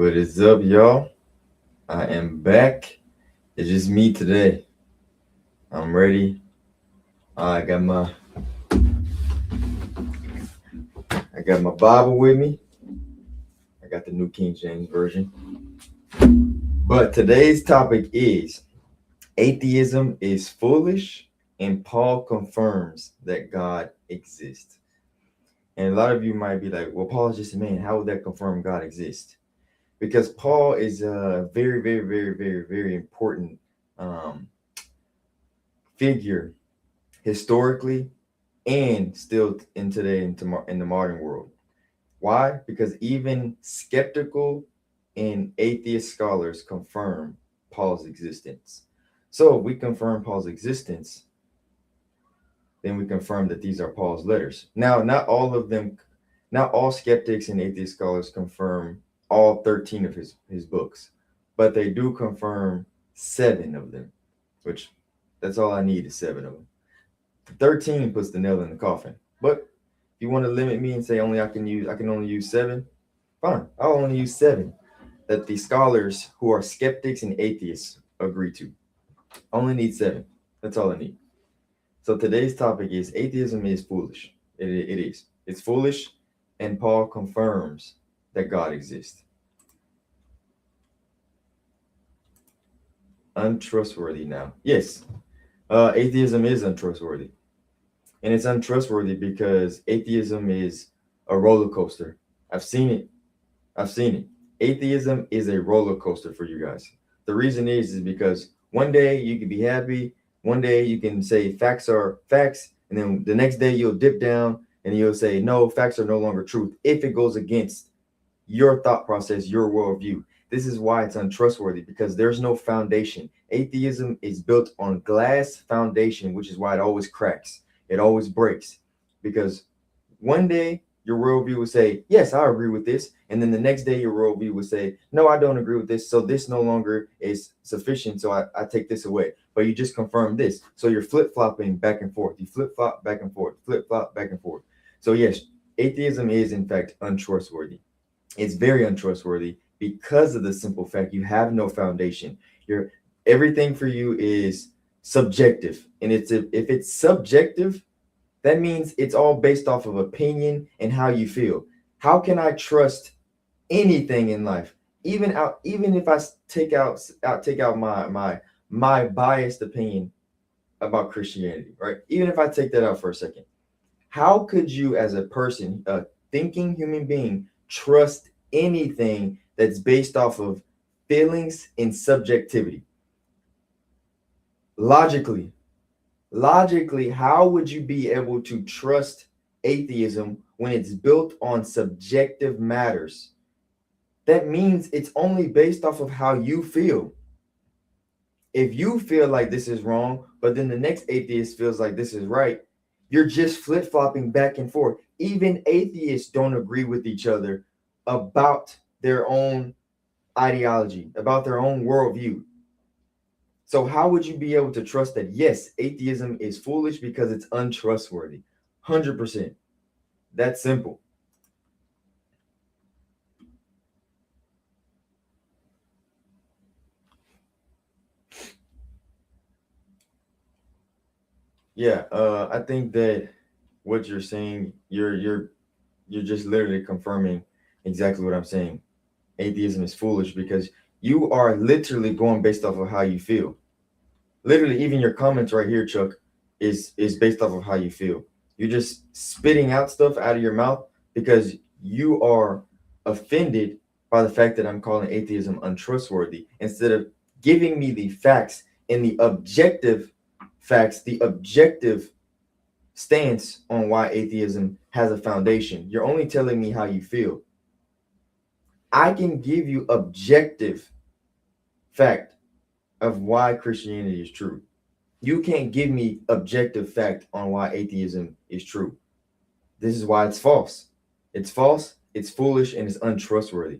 What is up, y'all? I am back. It's just me today. I'm ready. I got my Bible with me. I got the New King James Version. But today's topic is atheism is foolish, and Paul confirms that God exists. And a lot of you might be like, well, Paul is just a man. How would that confirm God exists? Because Paul is a very, very, very, very, very important figure historically and still in today in the modern world. Why? Because even skeptical and atheist scholars confirm Paul's existence. So if we confirm Paul's existence, then we confirm that these are Paul's letters. Now, not all skeptics and atheist scholars confirm all 13 of his books, but they do confirm 7 of them, which that's all I need is 7 of them. 13 puts the nail in the coffin. But if you want to limit me and say I can only use 7, fine. I'll only use 7 that the scholars who are skeptics and atheists agree to. I only need 7. That's all I need. So today's topic is atheism is foolish. It is. It's foolish, and Paul confirms that God exists. Untrustworthy now. Yes, atheism is untrustworthy. And it's untrustworthy because atheism is a roller coaster. I've seen it. Atheism is a roller coaster for you guys. The reason is because one day you can be happy. One day you can say facts are facts. And then the next day you'll dip down and you'll say, no, facts are no longer truth if it goes against your thought process, your worldview. This is why it's untrustworthy, because there's no foundation. Atheism is built on glass foundation, which is why it always cracks. It always breaks, because one day your worldview will say, yes, I agree with this. And then the next day your worldview will say, no, I don't agree with this. So this no longer is sufficient. So I take this away. But you just confirm this. So you're flip-flopping back and forth. You flip-flop back and forth, flip-flop back and forth. So yes, atheism is in fact untrustworthy. It's very untrustworthy because of the simple fact you have no foundation. Everything for you is subjective. And if it's subjective, that means it's all based off of opinion and how you feel. How can I trust anything in life? Even if I take out my biased opinion about Christianity, right? Even if I take that out for a second, how could you, as a person, a thinking human being, trust anything that's based off of feelings and subjectivity? Logically, how would you be able to trust atheism when it's built on subjective matters? That means it's only based off of how you feel. If you feel like this is wrong, but then the next atheist feels like this is right, you're just flip-flopping back and forth. Even atheists don't agree with each other about their own ideology, about their own worldview. So how would you be able to trust that, yes, atheism is foolish because it's untrustworthy? 100%. That's simple. Yeah, I think that what you're saying, you're just literally confirming exactly what I'm saying. Atheism is foolish because you are literally going based off of how you feel. Literally, even your comments right here, Chuck, is based off of how you feel. You're just spitting out stuff out of your mouth because you are offended by the fact that I'm calling atheism untrustworthy, instead of giving me the facts and the objective facts, the objective stance on why atheism has a foundation. You're only telling me how you feel. I can give you objective fact of why Christianity is true. You can't give me objective fact on why atheism is true. This is why it's false. It's false, it's foolish, and it's untrustworthy.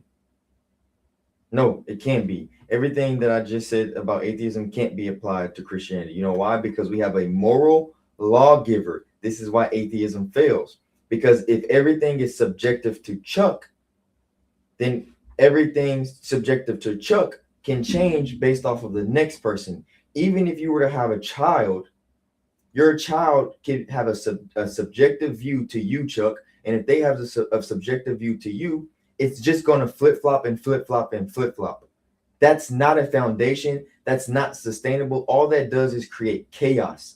No, it can't be. Everything that I just said about atheism can't be applied to Christianity. You know why? Because we have a moral lawgiver. This is why atheism fails. Because if everything is subjective to Chuck, then Everything subjective to Chuck can change based off of the next person. Even if you were to have a child, your child can have a subjective view to you, Chuck. And if they have a subjective view to you, it's just going to flip flop and flip flop and flip flop. That's not a foundation. That's not sustainable. All that does is create chaos.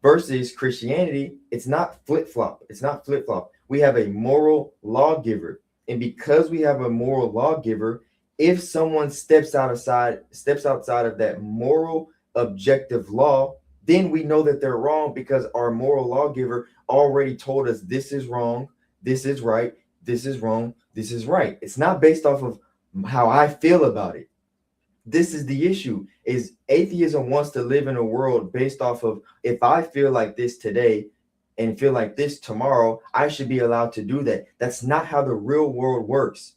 Versus Christianity, it's not flip flop. It's not flip flop. We have a moral lawgiver. And because we have a moral lawgiver, if someone steps outside of that moral objective law, then we know that they're wrong because our moral lawgiver already told us this is wrong, this is right, this is wrong, this is right. It's not based off of how I feel about it. This is the issue, is atheism wants to live in a world based off of, if I feel like this today and feel like this tomorrow, I should be allowed to do that. That's not how the real world works.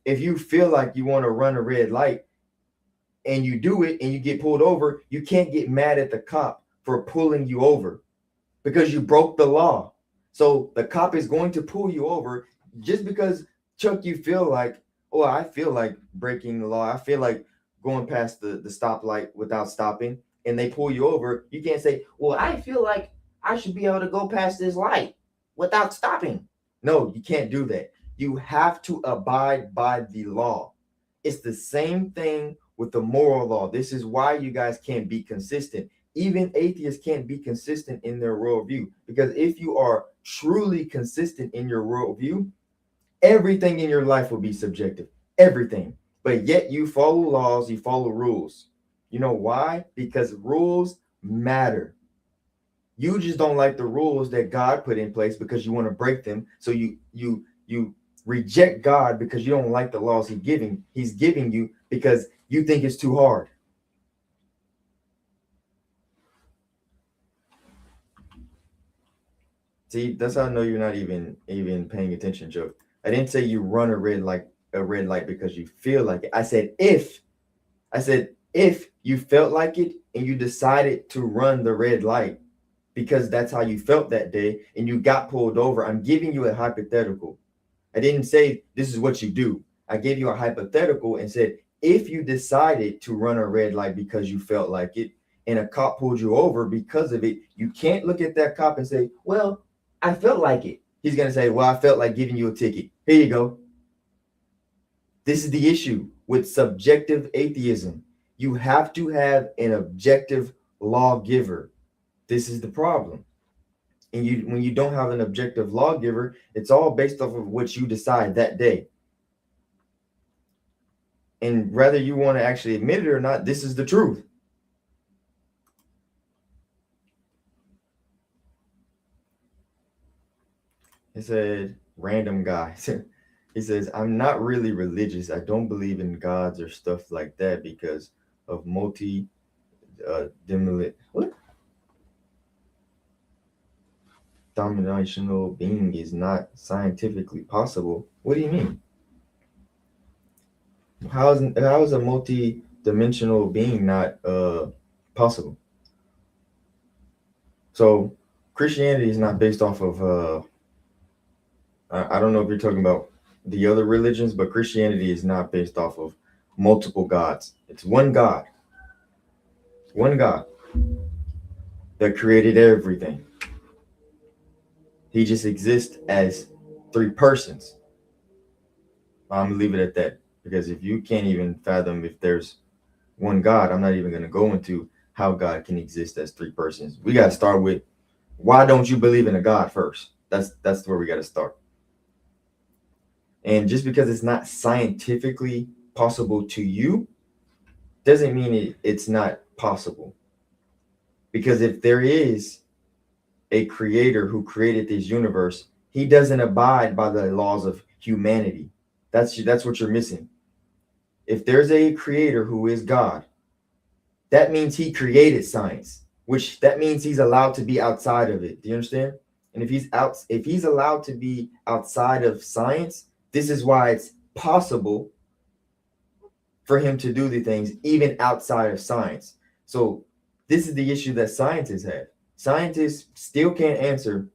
If you feel like you want to run a red light and you do it and you get pulled over, you can't get mad at the cop for pulling you over because you broke the law. So the cop is going to pull you over just because, Chuck, you feel like, oh, I feel like breaking the law. I feel like going past the stoplight without stopping, and they pull you over. You can't say, well, I feel like I should be able to go past this light without stopping. No, you can't do that. You have to abide by the law. It's the same thing with the moral law. This is why you guys can't be consistent. Even atheists can't be consistent in their worldview, because if you are truly consistent in your worldview, everything in your life will be subjective. Everything. But yet you follow laws, you follow rules. You know why? Because rules matter. You just don't like the rules that God put in place because you want to break them. So you reject God because you don't like the laws he's giving you because you think it's too hard. See, that's how I know you're not even paying attention, Joe. I didn't say you run a red light because you feel like it. I said if you felt like it and you decided to run the red light because that's how you felt that day and you got pulled over, I'm giving you a hypothetical. I didn't say this is what you do. I gave you a hypothetical and said, if you decided to run a red light because you felt like it and a cop pulled you over because of it, you can't look at that cop and say, well, I felt like it. He's going to say, well, I felt like giving you a ticket. Here you go. This is the issue with subjective atheism. You have to have an objective lawgiver. This is the problem. And when you don't have an objective lawgiver, it's all based off of what you decide that day. And whether you want to actually admit it or not, this is the truth. It said, random guy. He says, I'm not really religious. I don't believe in gods or stuff like that because of dominational being is not scientifically possible. What do you mean? How is a multi-dimensional being not possible? So Christianity is not based off of I don't know if you're talking about the other religions, but Christianity is not based off of multiple gods. It's one God that created everything. He just exists as three persons. I'm gonna leave it at that, because if you can't even fathom if there's one God, I'm not even going to go into how God can exist as three persons. We got to start with, why don't you believe in a God first? That's where we got to start. And just because it's not scientifically possible to you doesn't mean it's not possible. Because if there is a creator who created this universe, he doesn't abide by the laws of humanity. That's what you're missing. If there's a creator who is God, that means he created science, which that means he's allowed to be outside of it. Do you understand? And if he's allowed to be outside of science, this is why it's possible for him to do the things even outside of science. So this is the issue that scientists have. Scientists still can't answer,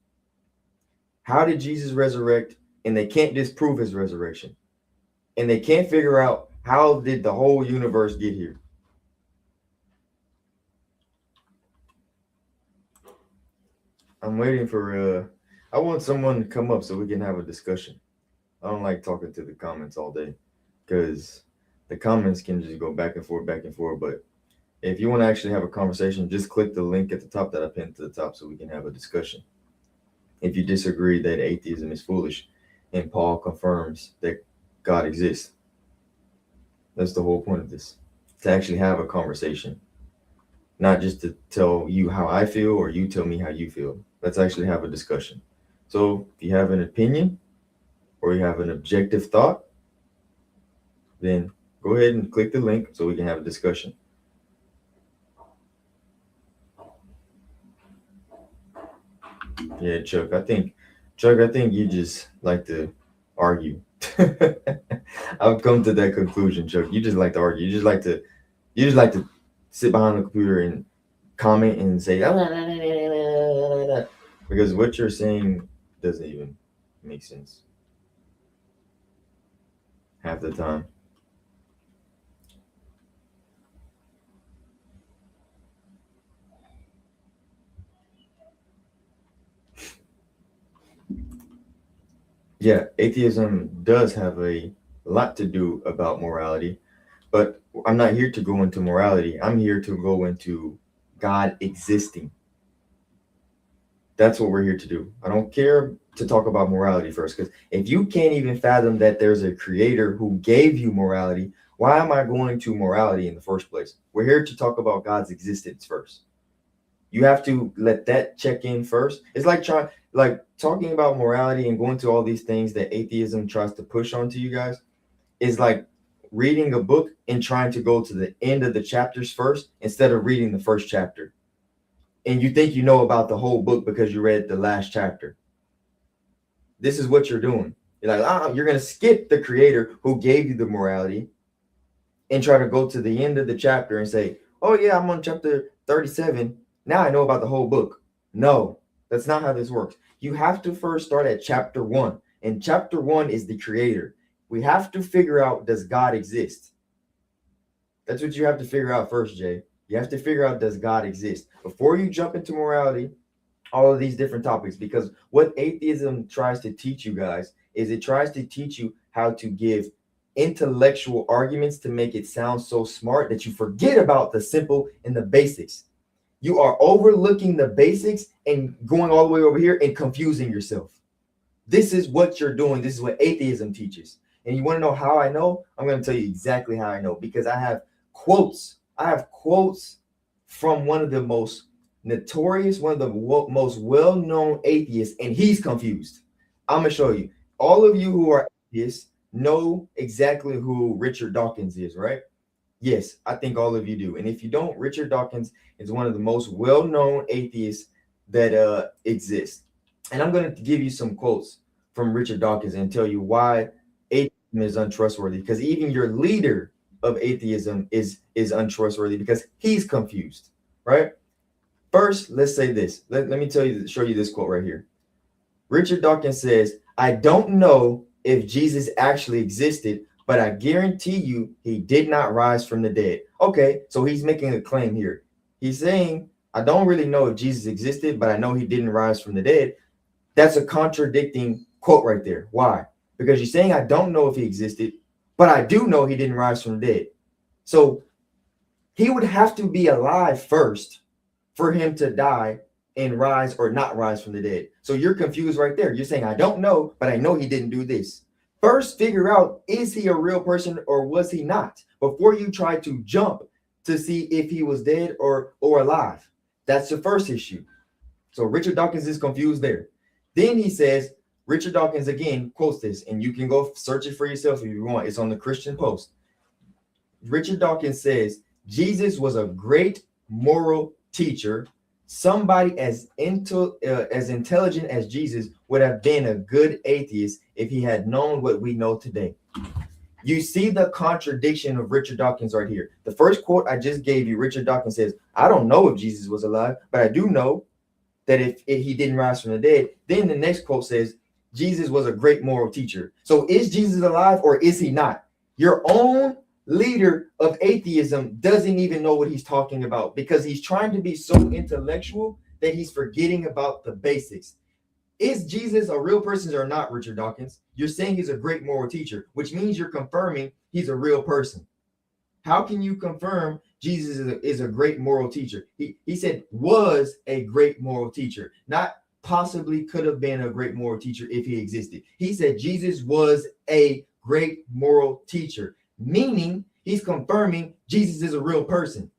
how did Jesus resurrect? And they can't disprove his resurrection. and they can't figure out how did the whole universe get here. I'm waiting for I want someone to come up so we can have a discussion. I don't like talking to the comments all day because the comments can just go back and forth, back and forth. But if you want to actually have a conversation, just click the link at the top that I pinned to the top so we can have a discussion. If you disagree that atheism is foolish and Paul confirms that God exists, that's the whole point of this, to actually have a conversation, not just to tell you how I feel or you tell me how you feel. Let's actually have a discussion. So if you have an opinion or you have an objective thought, then go ahead and click the link so we can have a discussion. Yeah, Chuck, I think you just like to argue. I've come to that conclusion, Chuck. You just like to argue. You just like to sit behind the computer and comment and say because what you're saying doesn't even make sense half the time. Yeah, atheism does have a lot to do about morality, but I'm not here to go into morality. I'm here to go into God existing. That's what we're here to do. I don't care to talk about morality first, because if you can't even fathom that there's a creator who gave you morality, why am I going to morality in the first place? We're here to talk about God's existence first. You have to let that check in first. It's like talking about morality and going to all these things that atheism tries to push onto you guys is like reading a book and trying to go to the end of the chapters first instead of reading the first chapter. And you think you know about the whole book because you read the last chapter. This is what you're doing. You're like, you're going to skip the creator who gave you the morality and try to go to the end of the chapter and say, oh yeah, I'm on chapter 37. Now I know about the whole book. No, that's not how this works. You have to first start at chapter 1. And chapter 1 is the creator. We have to figure out, does God exist? That's what you have to figure out first, Jay. You have to figure out, does God exist? Before you jump into morality, all of these different topics, because what atheism tries to teach you guys is it tries to teach you how to give intellectual arguments to make it sound so smart that you forget about the simple and the basics. You are overlooking the basics and going all the way over here and confusing yourself. This is what you're doing. This is what atheism teaches. And you want to know how I know? I'm going to tell you exactly how I know, because I have quotes. I have quotes from one of the most notorious, one of the most well-known atheists, and he's confused. I'm going to show you. All of you who are atheists know exactly who Richard Dawkins is, right? Yes, I think all of you do. And if you don't, Richard Dawkins is one of the most well-known atheists that exist. And I'm going to give you some quotes from Richard Dawkins and tell you why atheism is untrustworthy, because even your leader of atheism is untrustworthy because he's confused, right? First, let's say this. Let me show you this quote right here. Richard Dawkins says, I don't know if Jesus actually existed, but I guarantee you he did not rise from the dead. Okay, so he's making a claim here. He's saying, I don't really know if Jesus existed, but I know he didn't rise from the dead. That's a contradicting quote right there. Why? Because you're saying, I don't know if he existed, but I do know he didn't rise from the dead. So he would have to be alive first for him to die and rise or not rise from the dead. So you're confused right there. You're saying, I don't know, but I know he didn't do this. First, figure out, is he a real person or was he not? Before you try to jump to see if he was dead or alive. That's the first issue. So Richard Dawkins is confused there. Then he says, Richard Dawkins again quotes this, and you can go search it for yourself if you want. It's on the Christian Post. Richard Dawkins says, Jesus was a great moral teacher. Somebody as intelligent as Jesus would have been a good atheist if he had known what we know today. You see the contradiction of Richard Dawkins right here. The first quote I just gave you, Richard Dawkins says, I don't know if Jesus was alive, but I do know that if he didn't rise from the dead. Then the next quote says, Jesus was a great moral teacher. So is Jesus alive or is he not? Your own leader of atheism doesn't even know what he's talking about because he's trying to be so intellectual that he's forgetting about the basics. Is Jesus a real person or not, Richard Dawkins? You're saying he's a great moral teacher, which means you're confirming he's a real person. How can you confirm Jesus is a great moral teacher? He said was a great moral teacher, not possibly could have been a great moral teacher if he existed. He said Jesus was a great moral teacher, meaning he's confirming Jesus is a real person.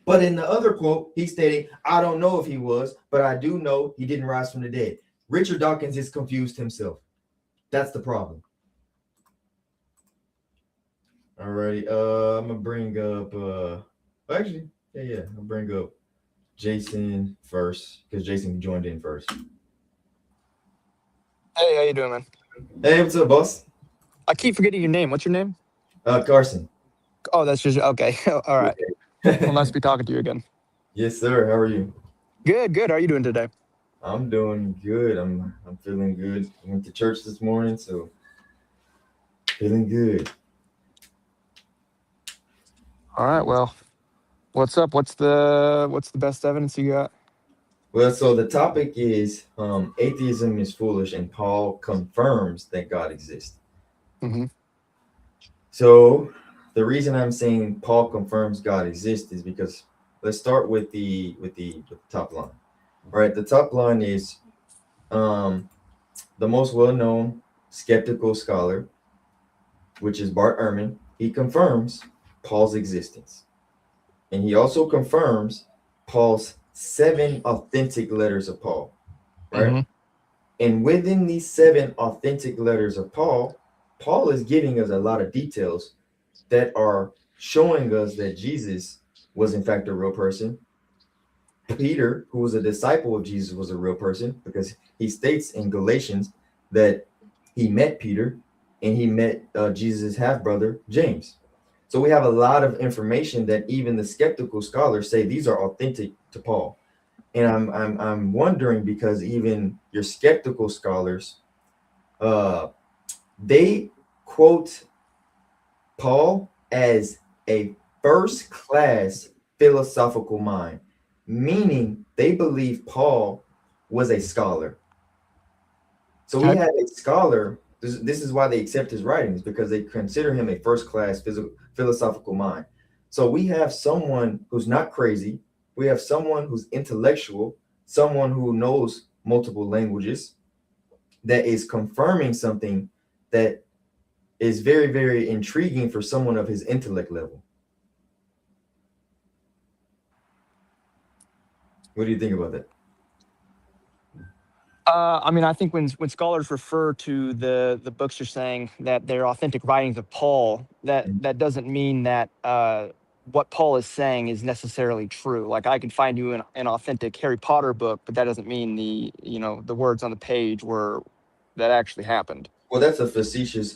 But in the other quote, he's stating, I don't know if he was, but I do know he didn't rise from the dead. Richard Dawkins is confused himself. That's the problem. Alrighty, I'm gonna bring up actually, I'll bring up Jason first because Jason joined in first. Hey, how you doing, man? Hey, what's up, boss? I keep forgetting your name. What's your name? Carson. Oh, that's just okay. All right. Well, nice to be talking to you again. Yes, sir. How are you? Good. How are you doing today? I'm doing good. I'm feeling good. I went to church this morning, so feeling good. All right. Well, what's up? What's the best evidence you got? Well, so the topic is atheism is foolish, and Paul confirms that God exists. Mm-hmm. So the reason I'm saying Paul confirms God exists is because let's start with the top line. All right, the top line is the most well-known skeptical scholar, which is Bart Ehrman. He confirms Paul's existence, and he also confirms Paul's 7 authentic letters of Paul, right? Mm-hmm. And within these 7 authentic letters of Paul is giving us a lot of details that are showing us that Jesus was in fact a real person. Peter, who was a disciple of Jesus, was a real person because he states in Galatians that he met Peter and he met Jesus' half-brother, James. So we have a lot of information that even the skeptical scholars say these are authentic to Paul. And I'm wondering because even your skeptical scholars, they quote Paul as a first-class philosophical mind, meaning they believe Paul was a scholar. So we have a scholar. This is why they accept his writings, because they consider him a first-class philosophical mind. So we have someone who's not crazy. We have someone who's intellectual, someone who knows multiple languages, that is confirming something that is very, very intriguing for someone of his intellect level. What do you think about that? I mean, I think when scholars refer to the books you're saying that they're authentic writings of Paul, that doesn't mean that what Paul is saying is necessarily true. Like I can find you an authentic Harry Potter book, but that doesn't mean the words on the page were that actually happened. Well, that's a facetious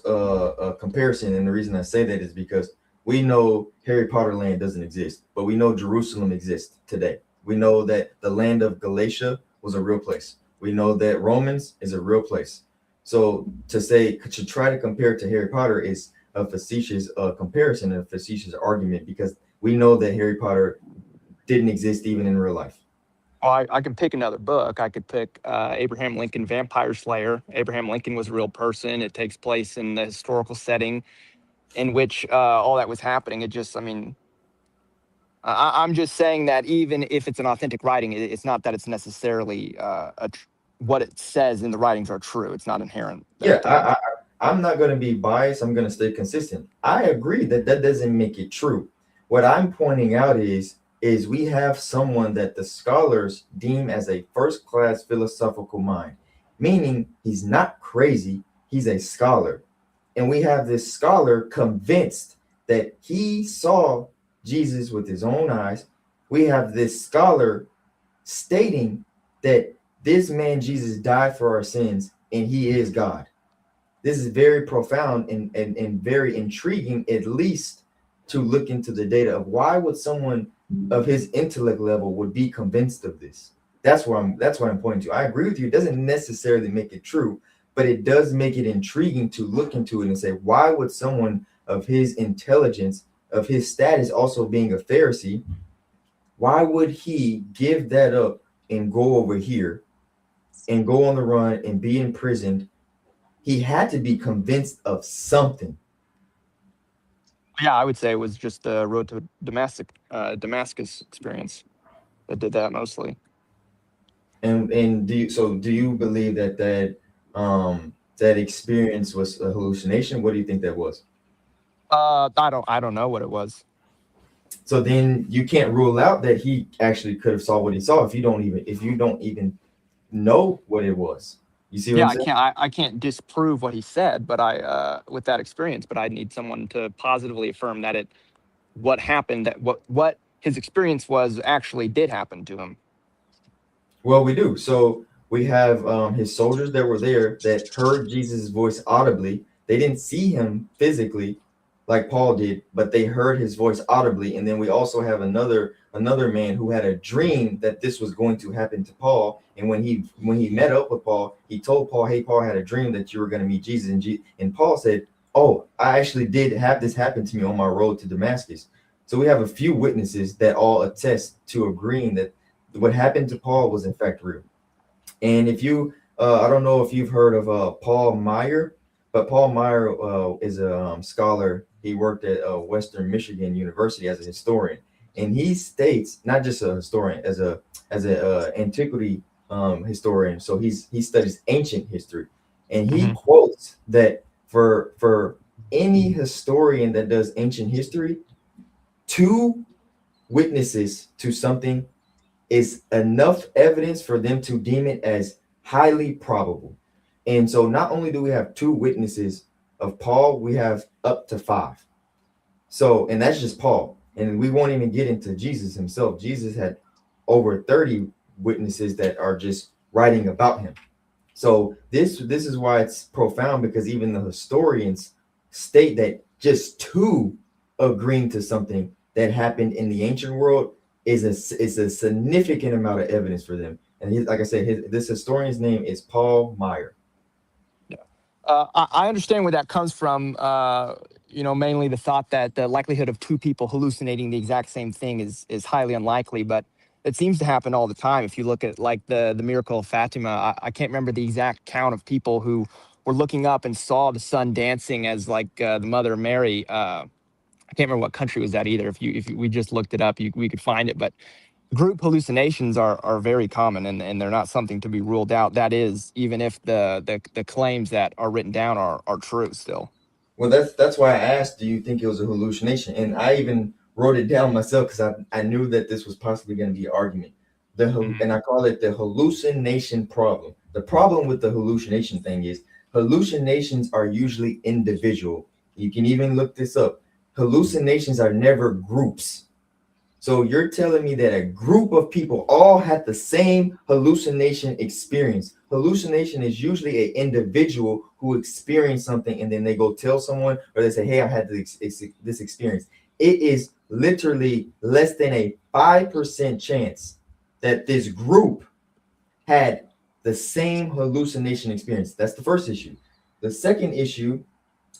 comparison, and the reason I say that is because we know Harry Potter land doesn't exist, but we know Jerusalem exists today. We know that the land of Galatia was a real place. We know that Romans is a real place. So to try to compare it to Harry Potter is a facetious comparison, a facetious argument, because we know that Harry Potter didn't exist even in real life. Well, I can pick another book. I could pick Abraham Lincoln, Vampire Slayer. Abraham Lincoln was a real person. It takes place in the historical setting in which all that was happening. I'm just saying that even if it's an authentic writing, it's not that it's necessarily what it says in the writings are true. It's not inherent. I'm not going to be biased. I'm going to stay consistent. I agree that doesn't make it true. What I'm pointing out is we have someone that the scholars deem as a first-class philosophical mind, meaning he's not crazy, he's a scholar. And we have this scholar convinced that he saw Jesus with his own eyes. We have this scholar stating that this man Jesus died for our sins and he is God. This is very profound and very intriguing, at least to look into the data of why would someone of his intellect level would be convinced of this. That's what I'm pointing to. I agree with you. It doesn't necessarily make it true, but it does make it intriguing to look into it and say, why would someone of his intelligence, of his status also being a Pharisee, why would he give that up and go over here and go on the run and be imprisoned? He had to be convinced of something. Yeah, I would say it was just the road to Damascus experience that did that mostly. And do you believe that that experience was a hallucination? What do you think that was? I don't know what it was. So then you can't rule out that he actually could have saw what he saw if you don't even know what it was. You see what Yeah, I'm saying? I can't disprove what he said, but I with that experience, but I need someone to positively affirm that it what happened, that what his experience was actually did happen to him. Well, we do. So we have his soldiers that were there that heard Jesus' voice audibly. They didn't see him physically like Paul did, but they heard his voice audibly. And then we also have another man who had a dream that this was going to happen to Paul. And when he met up with Paul, he told Paul, "Hey, Paul, I had a dream that you were going to meet Jesus." And Paul said, "Oh, I actually did have this happen to me on my road to Damascus." So we have a few witnesses that all attest to agreeing that what happened to Paul was in fact real. And if you, I don't know if you've heard of Paul Meyer, but Paul Meyer is a scholar. He worked at Western Michigan University as a historian, and he states, not just a historian, as a antiquity historian. So he studies ancient history, and he Hmm. quotes that for any historian that does ancient history, two witnesses to something is enough evidence for them to deem it as highly probable. And so not only do we have two witnesses of Paul, we have up to five. So, and that's just Paul. And we won't even get into Jesus himself. Jesus had over 30 witnesses that are just writing about him. So this is why it's profound, because even the historians state that just two agreeing to something that happened in the ancient world is a significant amount of evidence for them. And like I said, this historian's name is Paul Meyer. Yeah. I understand where that comes from. Mainly the thought that the likelihood of two people hallucinating the exact same thing is highly unlikely, but it seems to happen all the time. If you look at like the miracle of Fatima, I can't remember the exact count of people who were looking up and saw the sun dancing as like the Mother Mary. I can't remember what country was that either. If we just looked it up, we could find it. But group hallucinations are very common, and they're not something to be ruled out. That is, even if the claims that are written down are true still. Well, that's why I asked, do you think it was a hallucination? And I even wrote it down myself because I knew that this was possibly going to be an argument. Mhm. And I call it the hallucination problem. The problem with the hallucination thing is hallucinations are usually individual. You can even look this up. Hallucinations are never groups. So you're telling me that a group of people all had the same hallucination experience. Hallucination is usually an individual who experienced something and then they go tell someone, or they say, "Hey, I had this experience." It is literally less than a 5% chance that this group had the same hallucination experience. That's the first issue. The second issue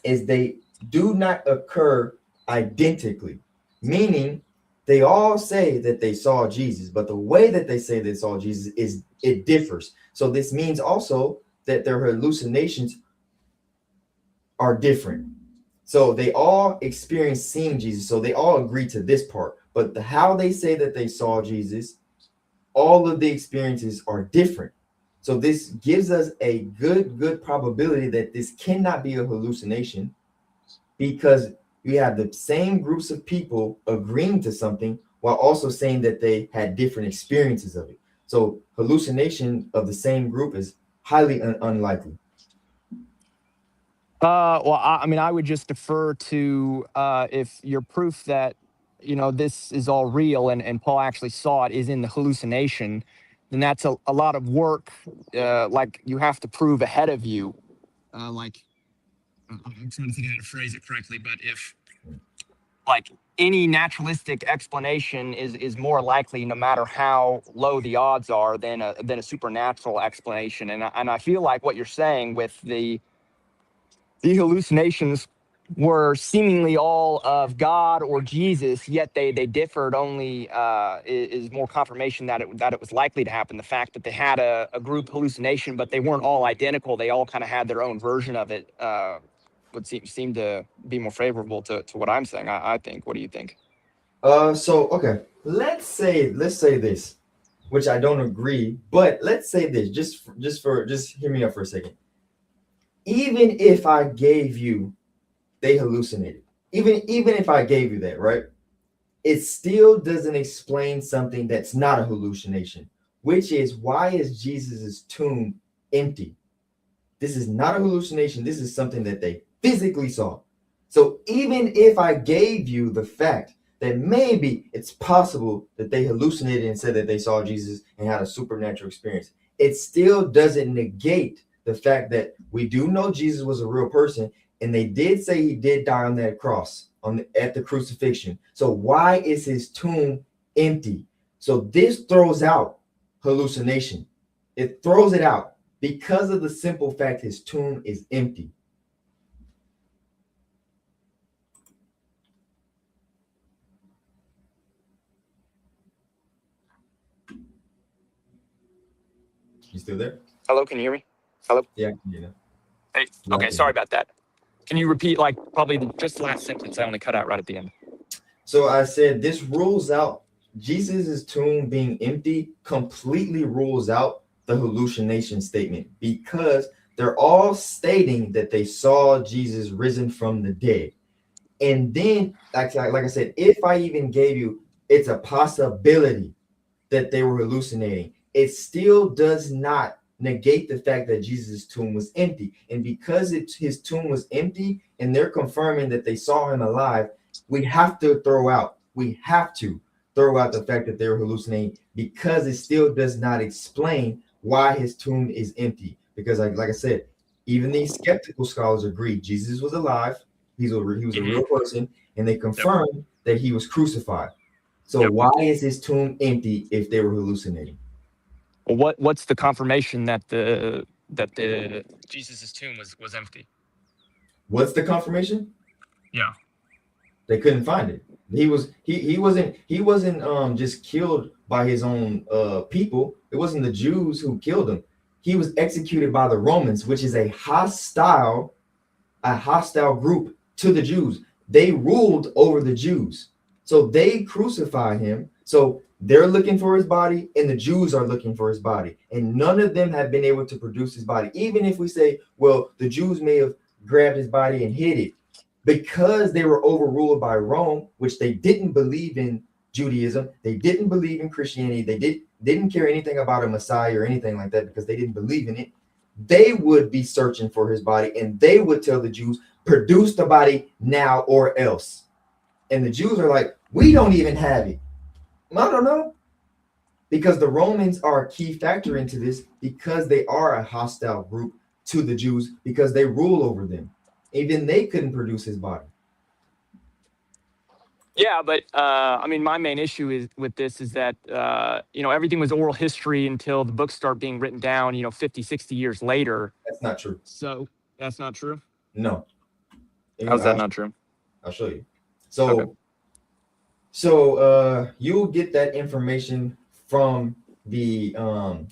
is they do not occur identically, meaning they all say that they saw Jesus, but the way that they say they saw Jesus is it differs. So this means also that their hallucinations are different. So they all experience seeing Jesus. So they all agree to this part, but how they say that they saw Jesus, all of the experiences are different. So this gives us a good probability that this cannot be a hallucination, because you have the same groups of people agreeing to something while also saying that they had different experiences of it. So hallucination of the same group is highly unlikely. Well, I mean, I would just defer to if your proof that this is all real and Paul actually saw it is in the hallucination, then that's a lot of work. Like you have to prove ahead of you. Like I'm trying to think how to phrase it correctly, but if like any naturalistic explanation is more likely, no matter how low the odds are, than a supernatural explanation. And I feel like what you're saying with the hallucinations were seemingly all of God or Jesus, yet they differed only is more confirmation that it was likely to happen. The fact that they had a group hallucination, but they weren't all identical. They all kind of had their own version of it. Would seem to be more favorable to what I'm saying. I think. What do you think? So okay, let's say this, which I don't agree, but let's say this, just hear me out for a second. Even if I gave you they hallucinated, even if I gave you that, right? It still doesn't explain something that's not a hallucination, which is why is Jesus's tomb empty? This is not a hallucination. This is something that they physically saw. So even if I gave you the fact that maybe it's possible that they hallucinated and said that they saw Jesus and had a supernatural experience, it still doesn't negate the fact that we do know Jesus was a real person, and they did say he did die on that cross at the crucifixion. So why is his tomb empty? So this throws out hallucination. It throws it out because of the simple fact his tomb is empty. You still there? Hello, can you hear me? Hello. Yeah, you know. Hey. Okay, sorry about that. Can you repeat like probably just the last sentence? I only cut out right at the end. So I said this rules out Jesus's tomb being empty, completely rules out the hallucination statement because they're all stating that they saw Jesus risen from the dead. And then, like I said, if I even gave you, it's a possibility that they were hallucinating. It still does not negate the fact that Jesus' tomb was empty. And because his tomb was empty and they're confirming that they saw him alive, we have to throw out the fact that they were hallucinating because it still does not explain why his tomb is empty. Because like I said, even these skeptical scholars agree Jesus was alive. He was a real person, and they confirmed that he was crucified. So why is his tomb empty if they were hallucinating? Well, what's the confirmation that the Jesus's tomb was empty? What's the confirmation? Yeah. They couldn't find it. He wasn't just killed by his own people. It wasn't the Jews who killed him. He was executed by the Romans, which is a hostile group to the Jews. They ruled over the Jews. So they crucified him. So they're looking for his body, and the Jews are looking for his body. And none of them have been able to produce his body. Even if we say, well, the Jews may have grabbed his body and hid it, because they were overruled by Rome, which they didn't believe in Judaism, they didn't believe in Christianity, they didn't care anything about a Messiah or anything like that because they didn't believe in it. They would be searching for his body, and they would tell the Jews, produce the body now or else. And the Jews are like, we don't even have it. I don't know. Because the Romans are a key factor into this because they are a hostile group to the Jews because they rule over them. Even they couldn't produce his body. Yeah, but I mean, my main issue with this is that, everything was oral history until the books start being written down, 50, 60 years later. That's not true. So that's not true? No. How's that not true? I'll show you. So you'll get that information from the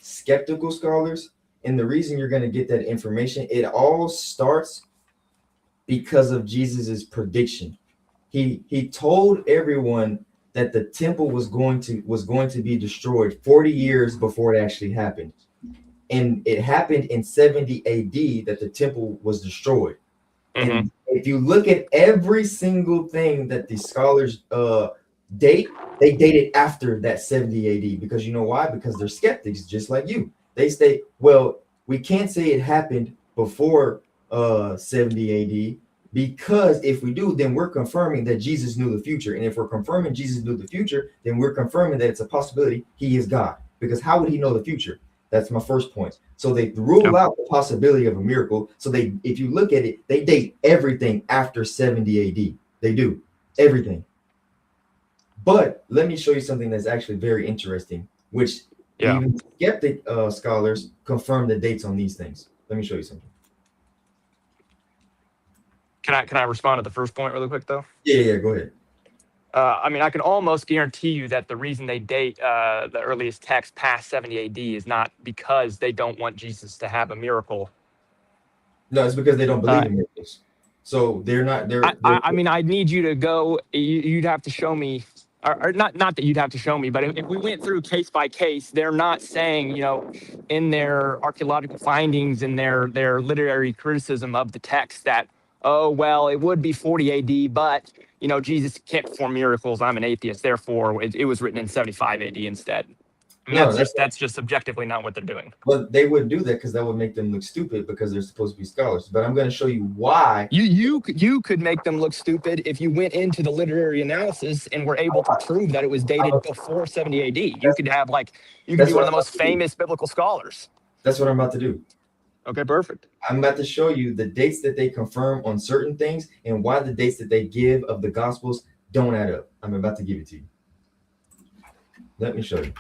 skeptical scholars. And the reason you're going to get that information, it all starts because of Jesus's prediction. He told everyone that the temple was going to be destroyed 40 years before it actually happened. And it happened in 70 AD that the temple was destroyed. Mm-hmm. And if you look at every single thing that the scholars they date it after that 70 AD, because you know why? Because they're skeptics just like you. They say, well, we can't say it happened before 70 AD, because if we do, then we're confirming that Jesus knew the future. And if we're confirming Jesus knew the future, then we're confirming that it's a possibility he is God. Because how would he know the future? That's my first point. So they rule out the possibility of a miracle. So if you look at it, they date everything after 70 AD. They do everything. But let me show you something that's actually very interesting, which even skeptic scholars confirm the dates on these things. Let me show you something. Can I respond to the first point really quick though? Yeah, go ahead. I mean, I can almost guarantee you that the reason they date the earliest text past 70 AD is not because they don't want Jesus to have a miracle. No, it's because they don't believe Uh, in miracles. So they're not. I mean, I'd need you to go. You'd have to show me, or not that you'd have to show me, but if we went through case by case, they're not saying, in their archaeological findings and their literary criticism of the text that, oh well, it would be 40 A.D., but Jesus can't perform miracles. I'm an atheist, therefore it was written in 75 A.D. instead. I mean, No, that's just subjectively not what they're doing. but they wouldn't do that because that would make them look stupid because they're supposed to be scholars. But I'm going to show you why. You could make them look stupid if you went into the literary analysis and were able to prove that it was dated before 70 AD. You could have you could be one of the most famous biblical scholars. That's what I'm about to do. Okay, perfect. I'm about to show you the dates that they confirm on certain things and why the dates that they give of the Gospels don't add up. I'm about to give it to you. Let me show you.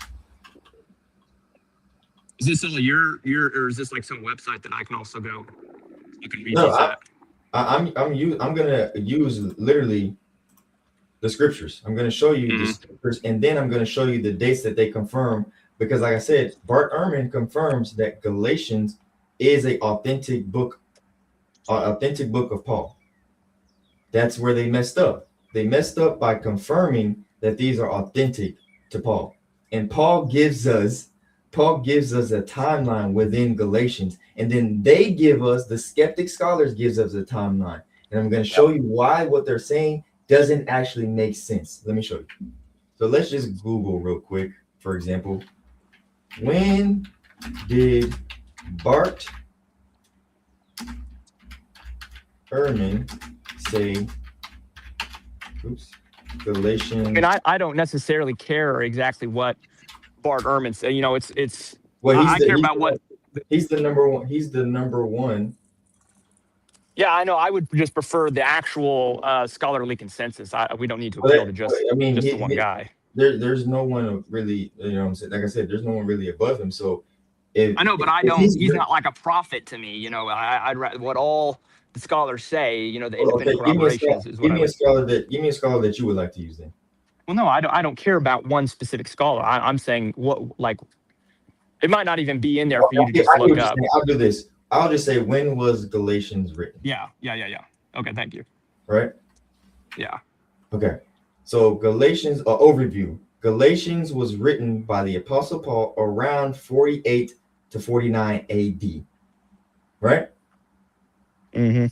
Is this all your or is this like some website that I can also go? You can read No, these at? I'm gonna use literally the scriptures. I'm gonna show you the scriptures, and then I'm gonna show you the dates that they confirm. Because, like I said, Bart Ehrman confirms that Galatians is an authentic book of Paul. That's where they messed up. They messed up by confirming that these are authentic to Paul, and Paul gives us a timeline within Galatians, and then they give us, the skeptic scholars gives us a timeline. And I'm going to show you why what they're saying doesn't actually make sense. Let me show you. So let's just Google real quick. For example, when did Bart Ehrman say, Galatians? I mean, I don't necessarily care exactly what Bart Ehrman said. It's well, I care about what he's the number one. He's the number one. Yeah, I know. I would just prefer the actual scholarly consensus. We don't need to appeal to just the one guy. There's no one really, what I'm saying. Like I said, there's no one really above him. So I know, but I don't. He's not like a prophet to me. I'd rather what all the scholars say. The independent corroboration is what give me a scholar that you would like to use then. Well, no, I don't care about one specific scholar. I'm saying it might not even be in there for you to just look up. I'll do this. I'll just say, when was Galatians written? Yeah. Okay, thank you. Right? Yeah. Okay. So Galatians, overview. Galatians was written by the Apostle Paul around 48 to 49 AD. Right? Mm-hmm.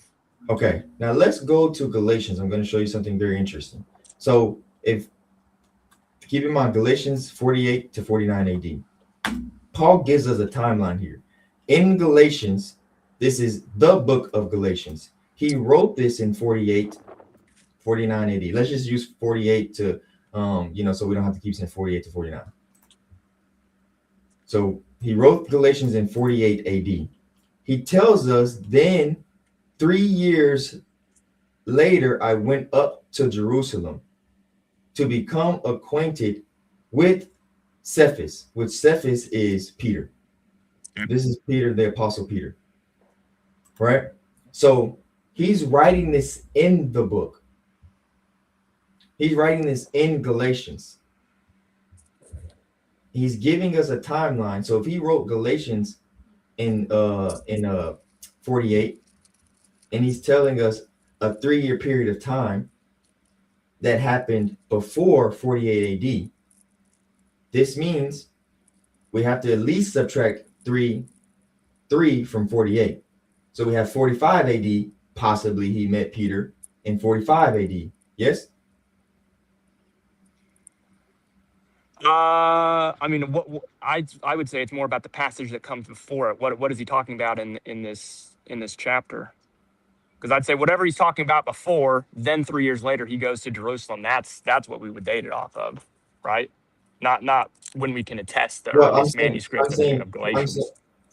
Okay. Now let's go to Galatians. I'm going to show you something very interesting. So keep in mind, Galatians 48 to 49 AD. Paul gives us a timeline here. In Galatians, this is the book of Galatians. He wrote this in 49 AD. Let's just use 48 to, so we don't have to keep saying 48 to 49. So he wrote Galatians in 48 AD. He tells us, then 3 years later, I went up to Jerusalem to become acquainted with Cephas, which Cephas is Peter. This is Peter, the Apostle Peter, right? So he's writing this in the book. He's writing this in Galatians. He's giving us a timeline. So if he wrote Galatians in 48, and he's telling us a 3-year period of time that happened before 48 AD, this means we have to at least subtract 3 from 48. So we have 45 AD. Possibly he met Peter in 45 AD. Yes? I mean, what I would say it's more about the passage that comes before it. What is he talking about in this chapter? Because I'd say whatever he's talking about before, then 3 years later he goes to Jerusalem. That's what we would date it off of, right? Not when we can attest the earliest manuscript of Galatians.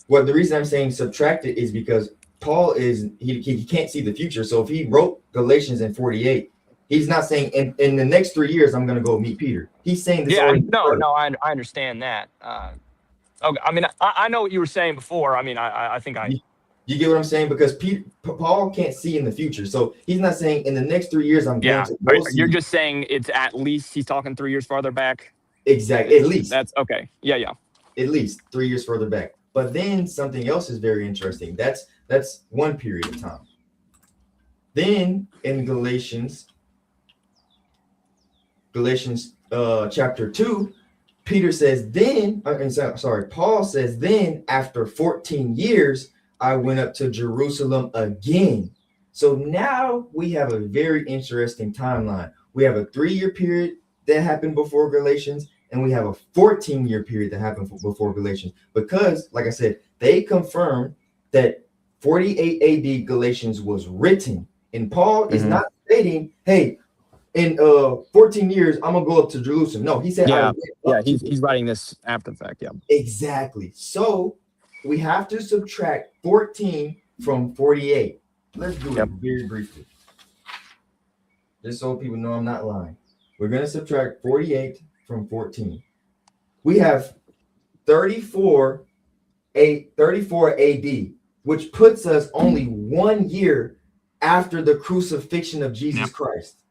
Well, the reason I'm saying subtract it is because Paul he can't see the future. So if he wrote Galatians in 48, he's not saying in the next 3 years I'm going to go meet Peter. He's saying this. Yeah, no, I understand that. Okay, I mean, I know what you were saying before. I mean, I think I You get what I'm saying? Because Paul can't see in the future. So he's not saying in the next 3 years I'm going Yeah. to go You're see. just saying it's at least he's talking 3 years farther back. Exactly. At least. That's okay. Yeah, yeah. At least 3 years further back. But then something else is very interesting. That's one period of time. Then in Galatians chapter 2, Peter says, Paul says, then after 14 years, I went up to Jerusalem again. So now we have a very interesting timeline. We have a 3-year period that happened before Galatians, and we have a 14-year period that happened before Galatians. Because, like I said, they confirmed that 48 AD Galatians was written. And Paul is not stating, hey, in 14 years, I'm gonna go up to Jerusalem. No, he said, he's writing this after the fact. Yeah, exactly. So we have to subtract 14 from 48. Let's do it very briefly, just so people know I'm not lying. We're gonna subtract 48 from 14. We have 34 AD, which puts us only 1 year after the crucifixion of Jesus Christ.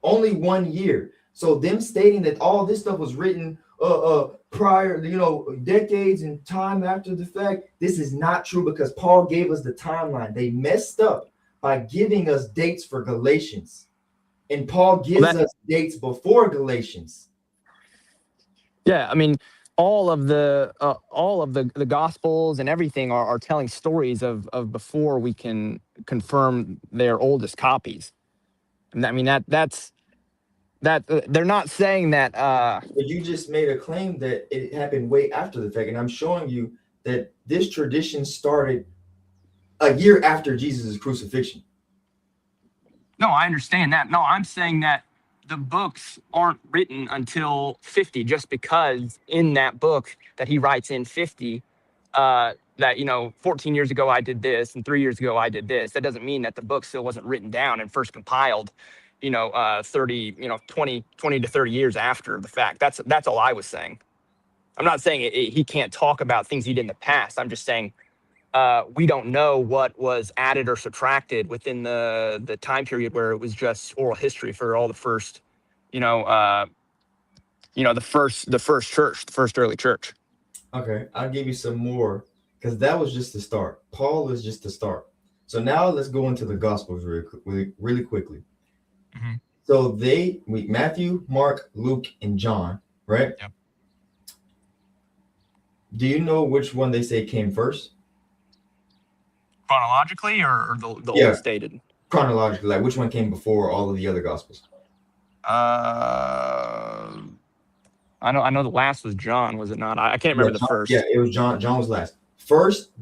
Only 1 year. So them stating that all this stuff was written prior, decades and time after the fact, this is not true because Paul gave us the timeline. They messed up by giving us dates for Galatians, and Paul gives us dates before Galatians. Yeah, I mean, all of the Gospels and everything are telling stories of before we can confirm their oldest copies. And I mean that's they're not saying that. But you just made a claim that it happened way after the fact, and I'm showing you that this tradition started a year after Jesus' crucifixion. No, I understand that. No, I'm saying that the books aren't written until 50, just because in that book that he writes in 50, that 14 years ago I did this and 3 years ago I did this. That doesn't mean that the book still wasn't written down and first compiled 20 to 30 years after the fact. That's all I was saying. I'm not saying he can't talk about things he did in the past. I'm just saying we don't know what was added or subtracted within the time period where it was just oral history for all the first, the first church, the first early church. Okay, I'll give you some more because that was just the start. Paul is just the start. So now let's go into the Gospels really quickly. Mm-hmm. So Matthew, Mark, Luke, and John, right? Yep. Do you know which one they say came first? Chronologically or the old stated? Chronologically, like which one came before all of the other Gospels? I know the last was John, was it not? I can't remember the first. Yeah, it was John. John was last. First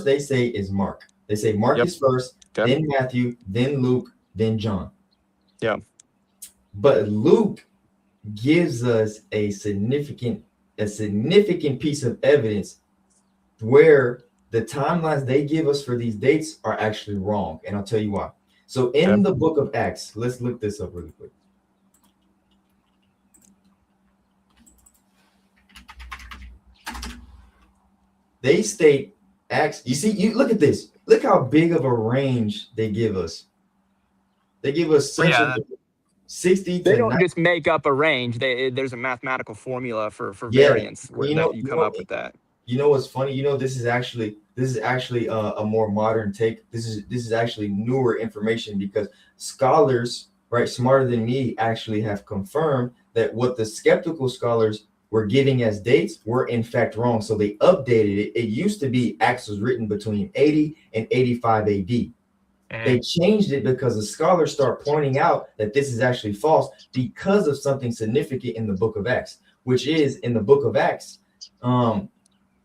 they say is Mark. They say Mark is first, then Matthew, then Luke, then John. Yeah. But Luke gives us a significant piece of evidence where the timelines they give us for these dates are actually wrong. And I'll tell you why. So in the book of Acts, let's look this up really quick. They state Acts. You look at this. Look how big of a range they give us. They give us 60. They don't just make up a range. There's a mathematical formula for variance that you come up with that. You know what's funny? This is actually a more modern take. This is actually newer information because scholars, right, smarter than me, actually have confirmed that what the skeptical scholars were giving as dates were in fact wrong. So they updated it. It used to be Acts was written between 80 and 85 AD. They changed it because the scholars start pointing out that this is actually false because of something significant in the book of Acts, which is in the book of Acts.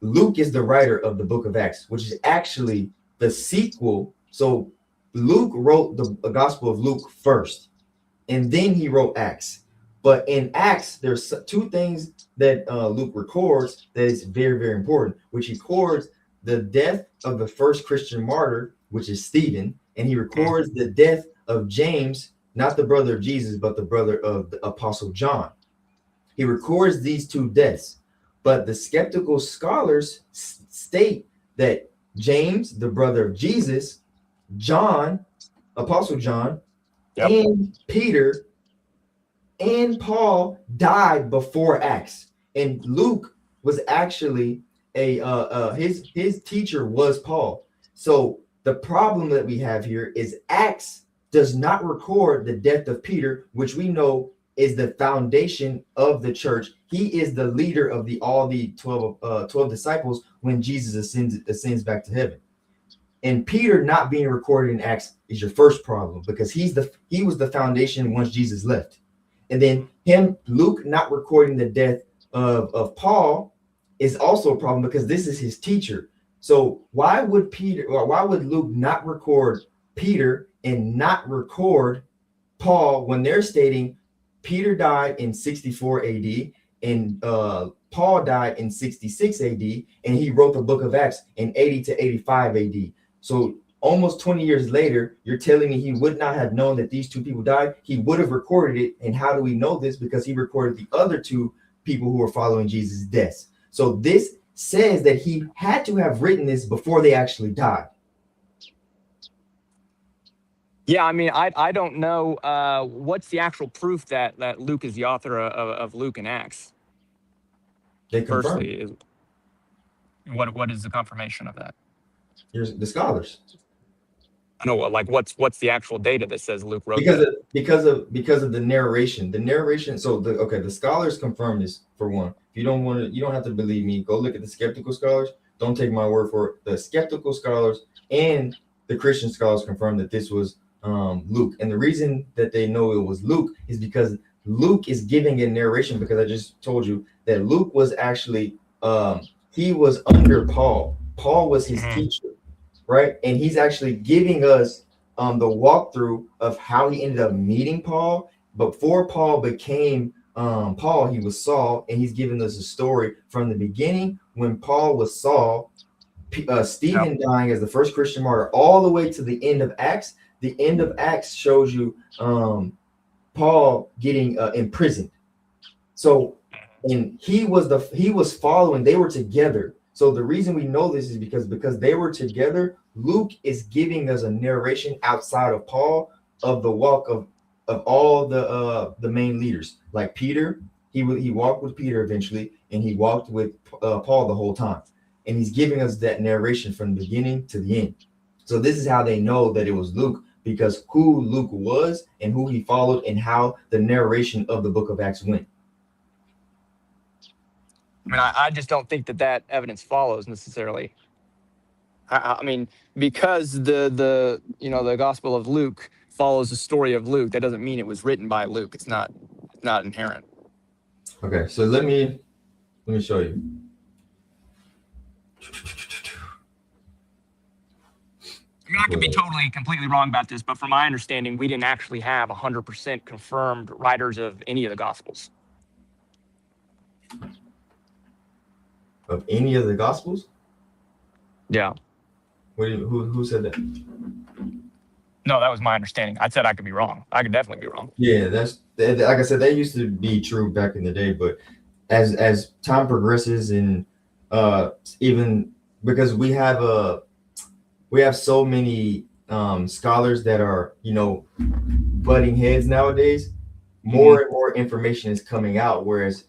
Luke is the writer of the book of Acts, which is actually the sequel. So Luke wrote the Gospel of Luke first, and then he wrote Acts. But in Acts, there's two things that Luke records that is very, very important, which he records the death of the first Christian martyr, which is Stephen, and he records the death of James, not the brother of Jesus, but the brother of the Apostle John. He records these two deaths, but the skeptical scholars state that James, the brother of Jesus, John, Apostle John, Yep. and Peter, and Paul died before Acts. And Luke was actually his teacher was Paul. So the problem that we have here is Acts does not record the death of Peter, which we know is the foundation of the church. He is the leader of all the 12 disciples when Jesus ascends back to heaven. And Peter not being recorded in Acts is your first problem, because he was the foundation once Jesus left. And then Luke not recording the death of Paul is also a problem, because this is his teacher. So why would Luke not record Peter and not record Paul when they're stating Peter died in 64 AD and Paul died in 66 AD, and he wrote the book of Acts in 80 to 85 AD. So almost 20 years later, you're telling me he would not have known that these two people died? He would have recorded it. And how do we know this? Because he recorded the other two people who were following Jesus' deaths. So this says that he had to have written this before they actually died. Yeah, I mean, I don't know what's the actual proof that Luke is the author of Luke and Acts. They confirmed. Firstly, what is the confirmation of that? Here's the scholars. I know, like, what's the actual data that says Luke wrote because that? Because of the narration. The narration. So the scholars confirm this, for one. If you don't want to, you don't have to believe me. Go look at the skeptical scholars. Don't take my word for it. The skeptical scholars and the Christian scholars confirm that this was Luke. And the reason that they know it was Luke is because Luke is giving a narration, because I just told you that Luke was actually he was under Paul. Paul was his teacher, right? And he's actually giving us the walkthrough of how he ended up meeting Paul. Before Paul became Paul, he was Saul, and he's giving us a story from the beginning when Paul was Saul, Stephen dying as the first Christian martyr, all the way to the end of Acts. The end of Acts shows you Paul getting imprisoned. So, and he was following, they were together. So the reason we know this is because they were together. Luke is giving us a narration outside of Paul of the walk of all the main leaders. Like Peter, he walked with Peter eventually, and he walked with Paul the whole time. And he's giving us that narration from the beginning to the end. So this is how they know that it was Luke, because who Luke was and who he followed and how the narration of the book of Acts went. I mean, I just don't think that evidence follows necessarily. I mean, because the Gospel of Luke follows the story of Luke, that doesn't mean it was written by Luke. It's not inherent. Okay, so let me show you. I mean, I could be completely wrong about this, but from my understanding, we didn't actually have 100% confirmed writers of any of the Gospels. Of any of the Gospels? Yeah. Who said that? No, that was my understanding. I said I could be wrong. I could definitely be wrong. Yeah, that's like I said, that used to be true back in the day, but as time progresses, and even because we have so many scholars that are butting heads nowadays, more and more information is coming out, whereas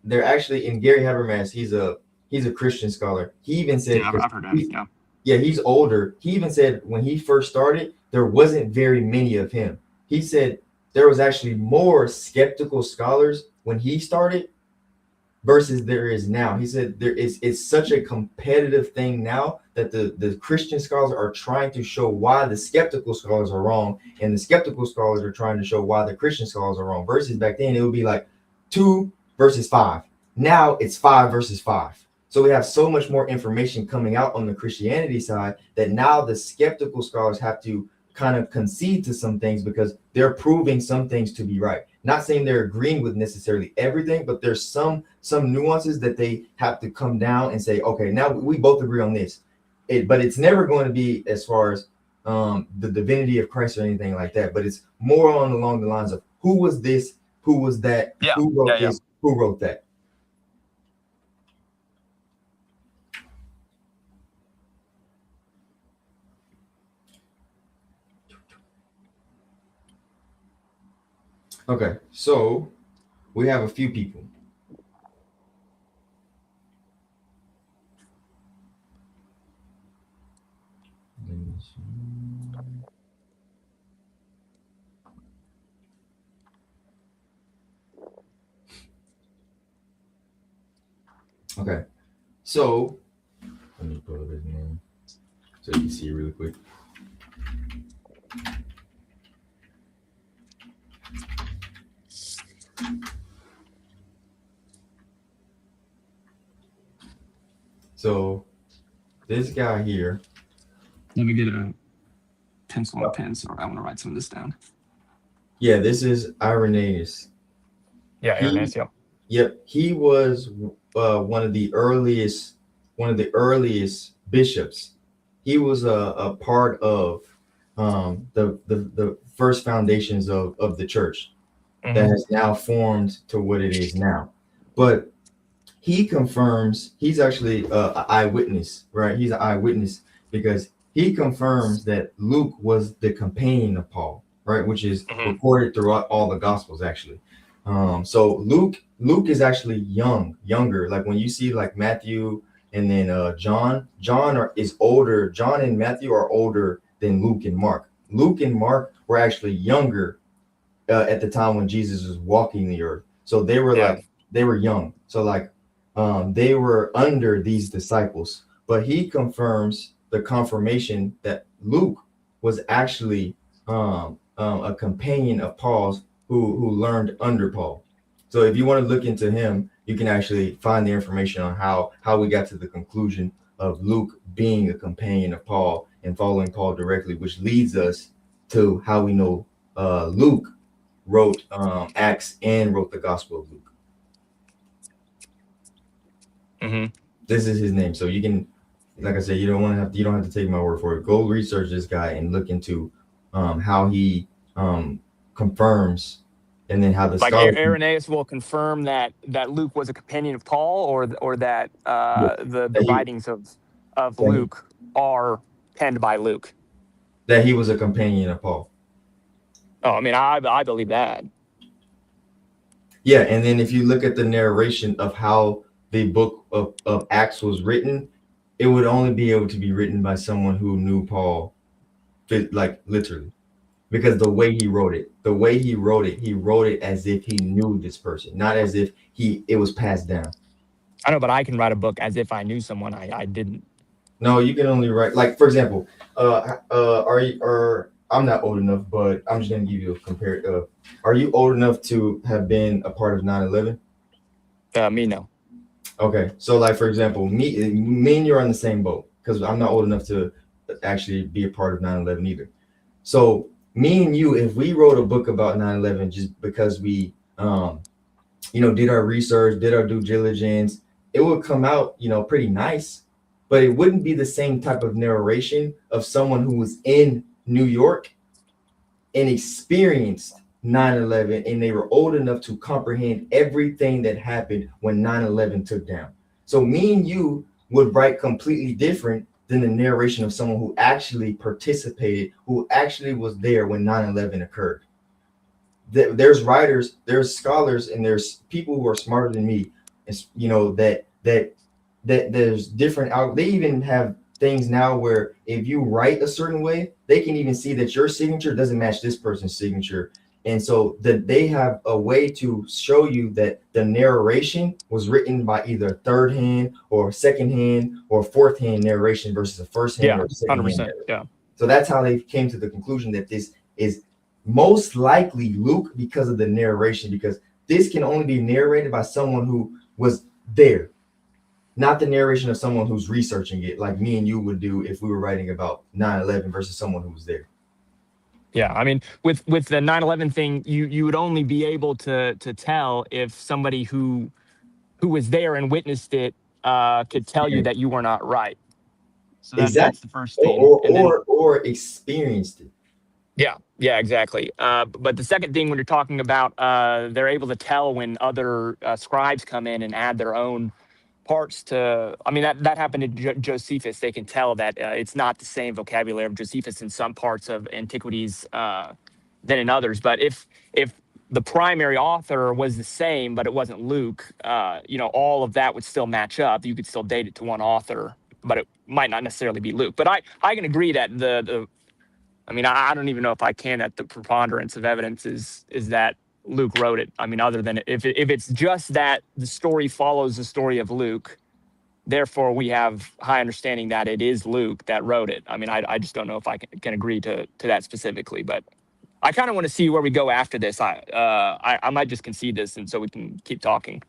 they're actually, in Gary Habermas, he's a Christian scholar. He even said, yeah, I've heard that. Yeah, he's older. He even said when he first started, there wasn't very many of him. He said there was actually more skeptical scholars when he started versus there is now. He said it's such a competitive thing now that the Christian scholars are trying to show why the skeptical scholars are wrong, and the skeptical scholars are trying to show why the Christian scholars are wrong. Versus back then, it would be like 2 versus 5. Now it's 5 versus 5. So we have so much more information coming out on the Christianity side that now the skeptical scholars have to kind of concede to some things because they're proving some things to be right. Not saying they're agreeing with necessarily everything, but there's some nuances that they have to come down and say, okay, now we both agree on this. But it's never going to be as far as the divinity of Christ or anything like that. But it's more along the lines of who was this, who was that, who wrote this, who wrote that. Okay, so we have a few people. Okay, so let me pull up his name so you can see it really quick. So this guy here. Let me get a pencil and pen, so I want to write some of this down. Yeah, this is Irenaeus. Yeah, He, yeah. yep, he was one of the earliest bishops. He was a part of the first foundations of the church that has now formed to what it is now. But he confirms he's actually an eyewitness, right? He's an eyewitness because he confirms that Luke was the companion of Paul, right? Which is recorded throughout all the Gospels, actually. So Luke is actually younger. Like when you see like Matthew and then John is older. John and Matthew are older than Luke and Mark. Luke and Mark were actually younger at the time when Jesus was walking the earth. So they were they were young. So like they were under these disciples. But he confirms the confirmation that Luke was actually a companion of Paul's who learned under Paul. So if you want to look into him, you can actually find the information on how we got to the conclusion of Luke being a companion of Paul and following Paul directly, which leads us to how we know Luke wrote Acts and wrote the Gospel of Luke. This is his name, so you can, like I said, you don't have to take my word for it. Go research this guy and look into how he confirms, and then how the Like scholars. Irenaeus will confirm that Luke was a companion of Paul, or that the that he, writings of Luke are penned by Luke. That he was a companion of Paul. Oh, I mean, I believe that. Yeah, and then if you look at the narration of how the book of Acts was written, it would only be able to be written by someone who knew Paul, like literally, because the way he wrote it, he wrote it as if he knew this person, not as if it was passed down. I know, but I can write a book as if I knew someone I didn't. No, you can only write, like, for example, I'm not old enough, but I'm just gonna give you a compare. Are you old enough to have been a part of 9/11? Me, no. Okay, so like for example, me and you are in the same boat because I'm not old enough to actually be a part of 9/11 either. So me and you, if we wrote a book about 9/11 just because we did our research, did our due diligence, it would come out, pretty nice, but it wouldn't be the same type of narration of someone who was in New York and experienced 9/11, and they were old enough to comprehend everything that happened when 9/11 took down. So me and you would write completely different than the narration of someone who actually participated, who actually was there when 9/11 occurred. There's writers, there's scholars, and there's people who are smarter than me. That there's different out. They even have things now where if you write a certain way, they can even see that your signature doesn't match this person's signature. And so that they have a way to show you that the narration was written by either third hand or second hand or fourth hand narration versus a first hand or second 100%, hand. yeah. So that's how they came to the conclusion that this is most likely Luke because of the narration, because this can only be narrated by someone who was there, not the narration of someone who's researching it like me and you would do if we were writing about 9/11 versus someone who was there. Yeah, I mean, with the 9/11 thing, you would only be able to tell if somebody who was there and witnessed it could tell you that you were not right. So that's the first thing, or experienced it. Yeah, exactly. But the second thing, when you're talking about, they're able to tell when other scribes come in and add their own parts to. I mean, that happened to Josephus. They can tell that it's not the same vocabulary of Josephus in some parts of antiquities than in others. But if the primary author was the same, but it wasn't Luke, all of that would still match up. You could still date it to one author, but it might not necessarily be Luke. But I can agree that I don't even know if I can, that the preponderance of evidence is that Luke wrote it. I mean, other than if it's just that the story follows the story of Luke, therefore we have high understanding that it is Luke that wrote it. I mean, I just don't know if I can agree to that specifically, but I kind of want to see where we go after this. I might just concede this, and so we can keep talking.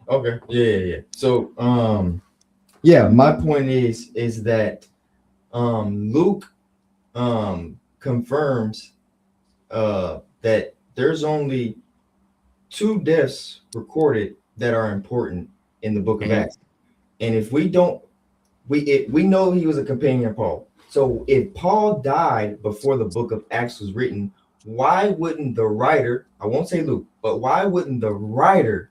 Okay. Yeah. So, yeah, my point is that Luke confirms that there's only 2 deaths recorded that are important in the book of Acts. And if we don't, we know he was a companion of Paul. So if Paul died before the book of Acts was written, why wouldn't the writer, I won't say Luke, but why wouldn't the writer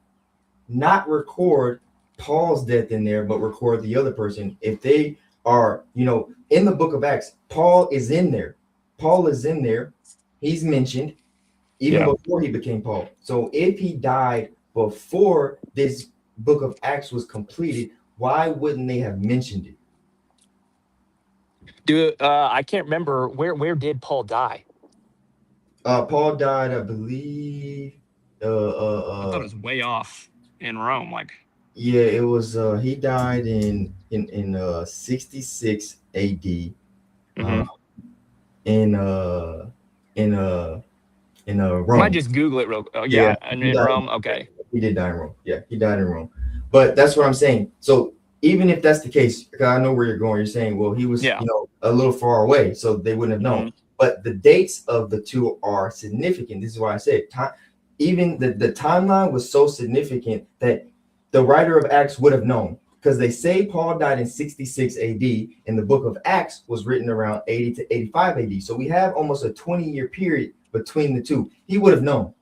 not record Paul's death in there, but record the other person? If they are, in the book of Acts, Paul is in there. He's mentioned even before he became Paul. So if he died before this book of Acts was completed, why wouldn't they have mentioned it? I can't remember where did Paul die? Paul died, I believe. I thought it was way off in Rome. Yeah, it was. He died in 66 A.D. In Rome. Might just Google it real. In Rome. Okay. He did die in Rome. Yeah, he died in Rome. But that's what I'm saying. So even if that's the case, because I know where you're going, you're saying, well, he was, a little far away, so they wouldn't have known. But the dates of the 2 are significant. This is why I said even the timeline was so significant that the writer of Acts would have known, because they say Paul died in 66 AD and the book of Acts was written around 80 to 85 AD. So we have almost a 20-year period between the 2. He would have known.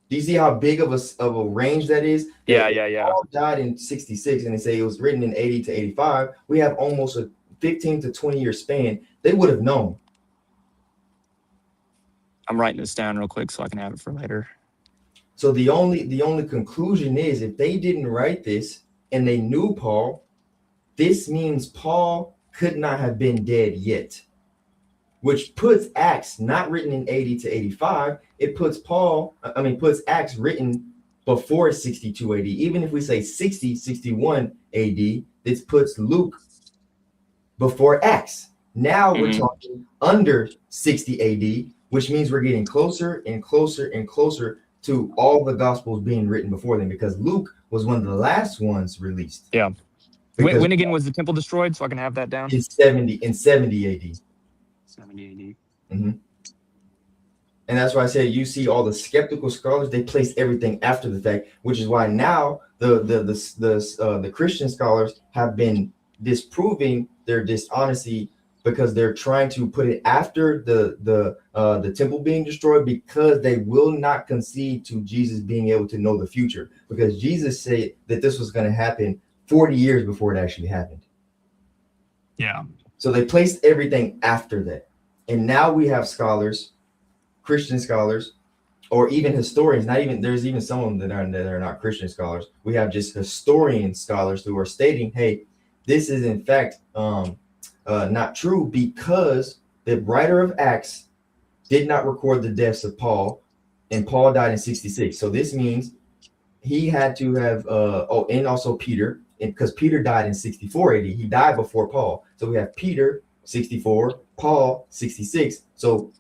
Do you see how big of a range that is? Yeah. Paul died in 66 and they say it was written in 80 to 85. We have almost a 15 to 20-year span. They would have known. I'm writing this down real quick so I can have it for later. So the only conclusion is, if they didn't write this and they knew Paul, this means Paul could not have been dead yet, which puts Acts not written in 80 to 85. It puts puts Acts written before 62 AD. Even if we say 61 AD, this puts Luke before Acts. Now we're talking under 60 AD, which means we're getting closer and closer and closer to all the gospels being written before them, because Luke was one of the last ones released. Yeah. When again was the temple destroyed? So I can have that down. In 70 AD. 70 AD. And that's why I say you see all the skeptical scholars, they place everything after the fact, which is why now the Christian scholars have been disproving their dishonesty, because they're trying to put it after the temple being destroyed, because they will not concede to Jesus being able to know the future, because Jesus said that this was going to happen 40 years before it actually happened. Yeah. So they placed everything after that. And now we have scholars, Christian scholars, or even historians, there's even some of them that are not Christian scholars. We have just historian scholars who are stating, hey, this is in fact not true, because the writer of Acts did not record the deaths of Paul, and Paul died in 66. So this means he had to have, and also Peter, because Peter died in 64 AD. He died before Paul. So we have Peter, 64, Paul, 66. So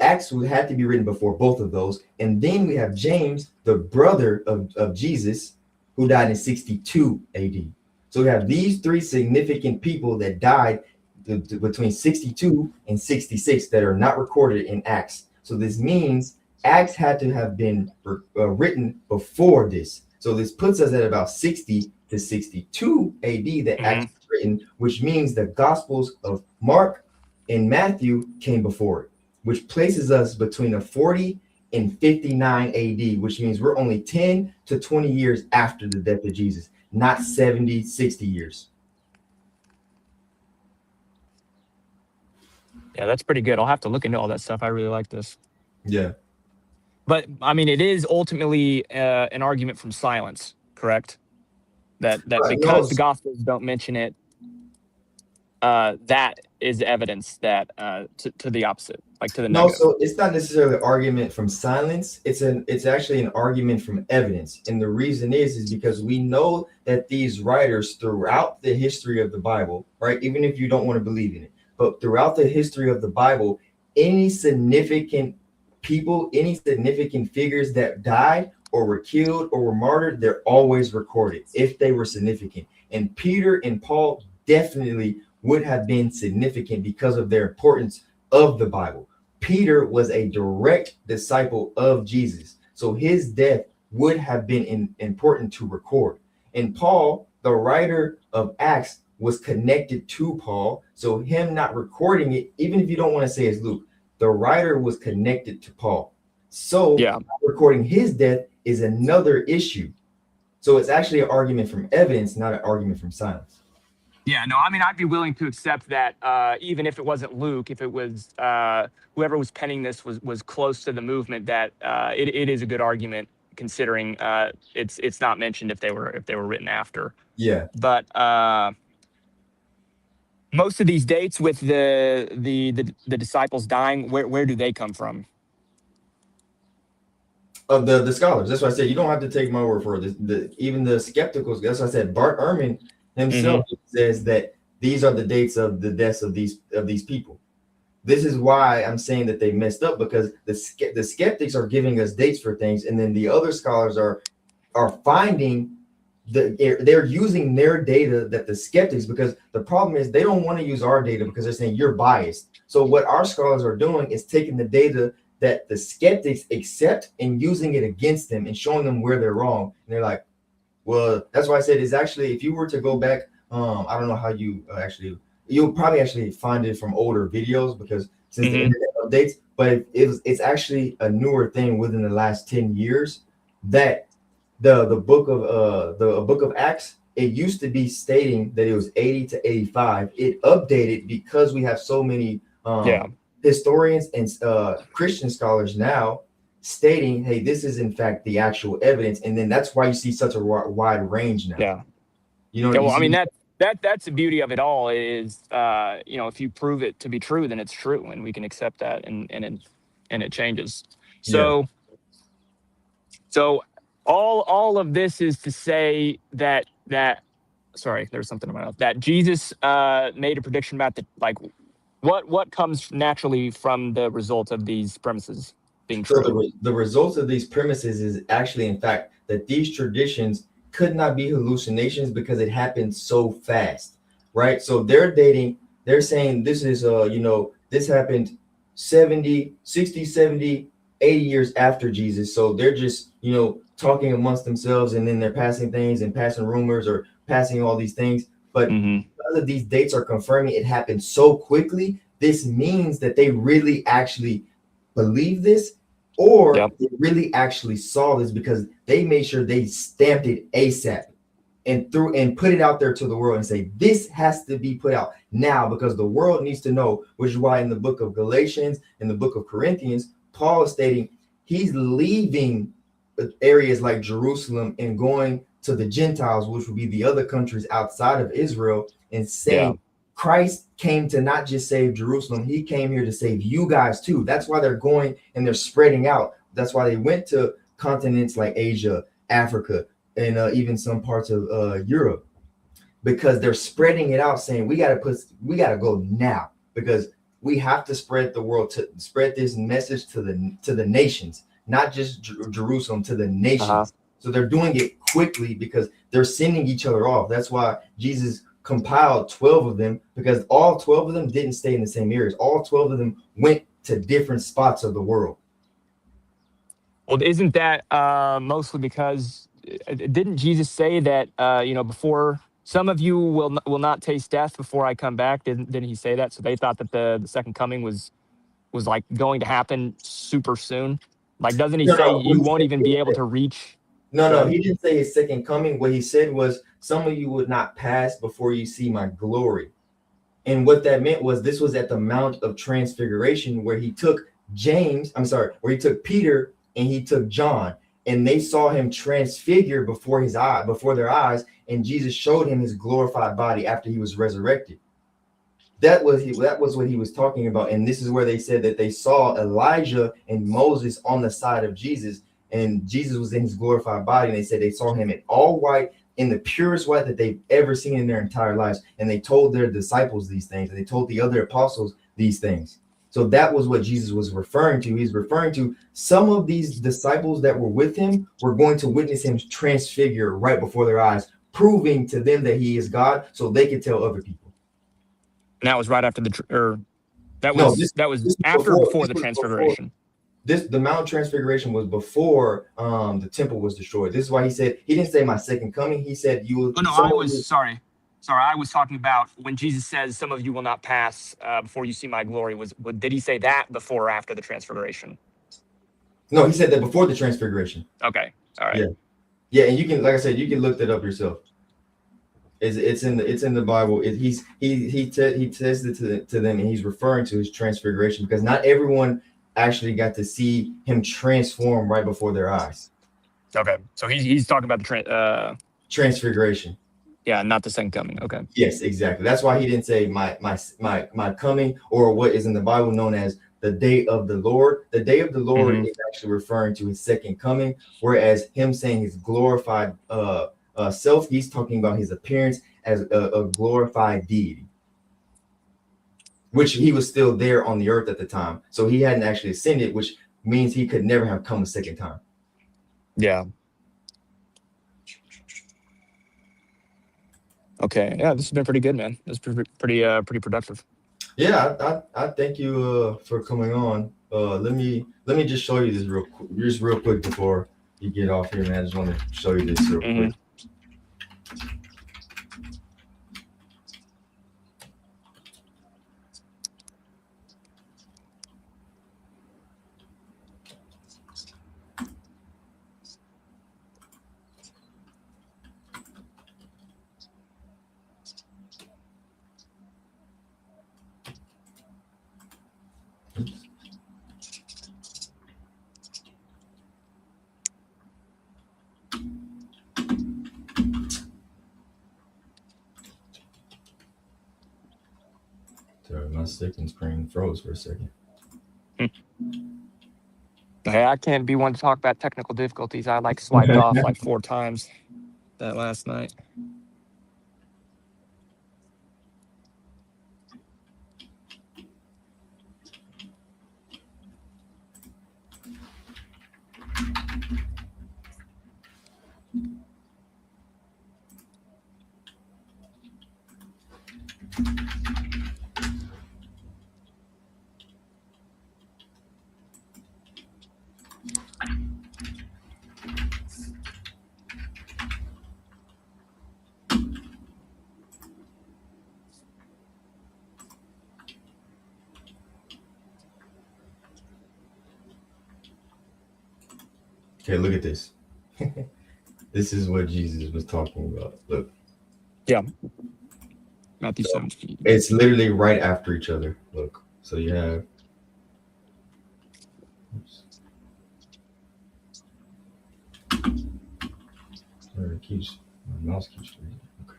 Acts would have to be written before both of those. And then we have James, the brother of Jesus, who died in 62 AD. So we have these 3 significant people that died between 62 and 66 that are not recorded in Acts. So this means Acts had to have been written before this. So this puts us at about 60 to 62 AD that Acts was written, which means the Gospels of Mark and Matthew came before it, which places us between a 40 and 59 AD, which means we're only 10 to 20 years after the death of Jesus, not 70, 60 years. Yeah, that's pretty good. I'll have to look into all that stuff. I really like this. Yeah. But I mean, it is ultimately an argument from silence, correct? That Right. No. because the Gospels don't mention it, that is evidence that to the opposite, like to the No, negative. so it's not necessarily an argument from silence. It's actually an argument from evidence. And the reason is because we know that these writers throughout the history of the Bible, right? Even if you don't want to believe in it, but throughout the history of the Bible, any significant people, any significant figures that died or were killed or were martyred, they're always recorded if they were significant. And Peter and Paul definitely would have been significant because of their importance of the Bible. Peter was a direct disciple of Jesus. So his death would have been important to record. And Paul, the writer of Acts, was connected to Paul. So him not recording it, even if you don't want to say it's Luke, the writer was connected to Paul. So Yeah. recording his death is another issue. So it's actually an argument from evidence, not an argument from silence. Yeah, no, I mean, I'd be willing to accept that, even if it wasn't Luke, if it was whoever was penning this was close to the movement, that it is a good argument considering it's not mentioned if they were written after. Yeah. But most of these dates with the disciples dying, where do they come from? Of the scholars. That's why I said you don't have to take my word for it. Even the skepticals. That's why I said Bart Ehrman himself says that these are the dates of the deaths of these people. This is why I'm saying that they messed up, because the skeptics are giving us dates for things, and then the other scholars are finding they're using their data that the skeptics, because the problem is they don't want to use our data because they're saying you're biased. So what our scholars are doing is taking the data that the skeptics accept and using it against them and showing them where they're wrong. And they're like, well, that's why I said it's actually, if you were to go back, I don't know how you you'll probably actually find it from older videos, because since the internet updates, but it's actually a newer thing within the last 10 years that the book of Acts, it used to be stating that it was 80 to 85. It updated because we have so many historians and Christian scholars now stating, hey, this is in fact the actual evidence. And then that's why you see such a wide range now. Yeah. You know, yeah, well, I mean, that's the beauty of it all is, if you prove it to be true, then it's true, and we can accept that, and it changes. So, all of this is to say that sorry, there's something about that Jesus made a prediction about what comes naturally from the result of these premises being true. So the results of these premises is actually, in fact, that these traditions could not be hallucinations because it happened so fast, right? So they're saying this is, this happened 70, 60, 70, 80 years after Jesus. So they're just, talking amongst themselves, and then they're passing things and passing rumors or passing all these things. But because of these dates are confirming it happened so quickly, this means that they really actually believe this, or they really actually saw this, because they made sure they stamped it ASAP and put it out there to the world and say, this has to be put out now because the world needs to know, which is why in the book of Galatians, in the book of Corinthians, Paul is stating he's leaving areas like Jerusalem and going to the Gentiles, which would be the other countries outside of Israel, and saying Christ came to not just save Jerusalem, he came here to save you guys too. That's why they're going and they're spreading out. That's why they went to continents like Asia, Africa, and even some parts of Europe, because they're spreading it out, saying we got to go now, because we have to spread this message to the nations, not just Jerusalem, to the nations. So they're doing it quickly because they're sending each other off. That's why Jesus compiled 12 of them, because all 12 of them didn't stay in the same areas. All 12 of them went to different spots of the world. Well, isn't that mostly because didn't Jesus say that before some of you will not taste death before I come back? Didn't he say that? So they thought that the second coming was like going to happen super soon. Like, doesn't he say you won't even be able to reach? No, he didn't say his second coming. What he said was some of you would not pass before you see my glory. And what that meant was this was at the Mount of Transfiguration, where he took where he took Peter and he took John, and they saw him transfigure before their eyes, and Jesus showed him his glorified body after he was resurrected. That was what he was talking about. And this is where they said that they saw Elijah and Moses on the side of Jesus, and Jesus was in his glorified body, and they said they saw him in all white, in the purest white that they've ever seen in their entire lives. And they told their disciples these things, and they told the other apostles these things. So that was what Jesus was referring to. He's referring to some of these disciples that were with him were going to witness him transfigure right before their eyes, proving to them that he is God, so they could tell other people. And that was right after that was after or before the transfiguration. The Mount Transfiguration was before the temple was destroyed. This is why he said, he didn't say my second coming. He said you will. Oh, no, sorry. I was talking about when Jesus says some of you will not pass before you see my glory. Did he say that before or after the transfiguration? No, he said that before the transfiguration. Okay. All right. Yeah. And you can, like I said, you can look that up yourself. It's in the Bible. He says it to them, and he's referring to his transfiguration, because not everyone actually got to see him transform right before their eyes. Okay, so he's talking about the transfiguration. Yeah, not the second coming. Okay. Yes, exactly. That's why he didn't say my coming, or what is in the Bible known as the day of the Lord. The day of the Lord is actually referring to his second coming, whereas him saying his glorified self, he's talking about his appearance as a glorified deity, which he was still there on the earth at the time. So he hadn't actually ascended, which means he could never have come a second time. Yeah. Okay. Yeah, this has been pretty good, man. This is pretty productive. Yeah, I thank you for coming on. Let me just show you this real quick before you get off here, man. I just want to show you this real quick. Sorry, my second screen froze for a second. Hey, I can't be one to talk about technical difficulties. I swiped off 4 times that last night. Okay, look at this. This is what Jesus was talking about. Look. Yeah. Matthew 17. It's literally right after each other. Look. So you have. Oops. My mouse keeps freezing. Okay.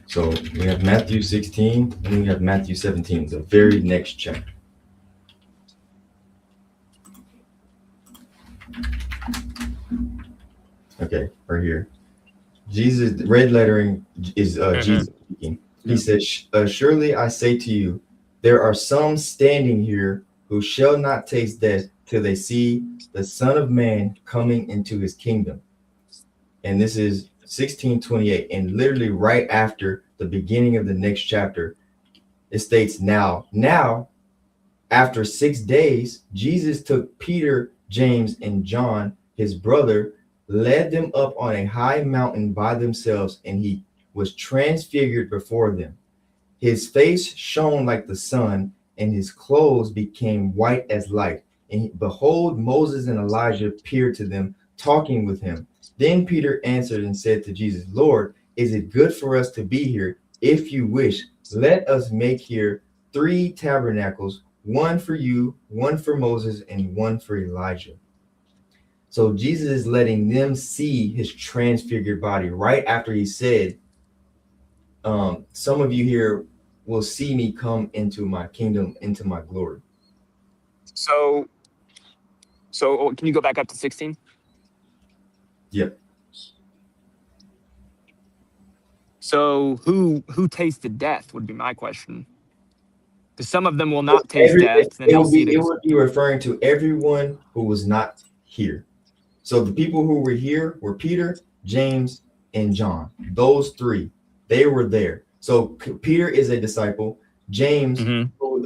So we have Matthew 16 and then we have Matthew 17, the very next chapter. Okay, right here. Jesus, red lettering is Jesus speaking. He says, surely I say to you, there are some standing here who shall not taste death till they see the Son of Man coming into his kingdom. And this is 16:28, and literally right after the beginning of the next chapter, it states, now after 6 days, Jesus took Peter, James, and John, his brother, led them up on a high mountain by themselves, and he was transfigured before them. His face shone like the sun, and his clothes became white as light. And behold, Moses and Elijah appeared to them, talking with him. Then Peter answered and said to Jesus, Lord, is it good for us to be here? If you wish, let us make here 3 tabernacles, one for you, one for Moses, and one for Elijah. So Jesus is letting them see his transfigured body right after he said, some of you here will see me come into my kingdom, into my glory. So can you go back up to 16? Yep. So who tasted death would be my question. Because some of them will not taste death, and It they'll would see be, it. it would be referring to everyone who was not here. So the people who were here were Peter, James, and John. Those 3, they were there. So Peter is a disciple. James,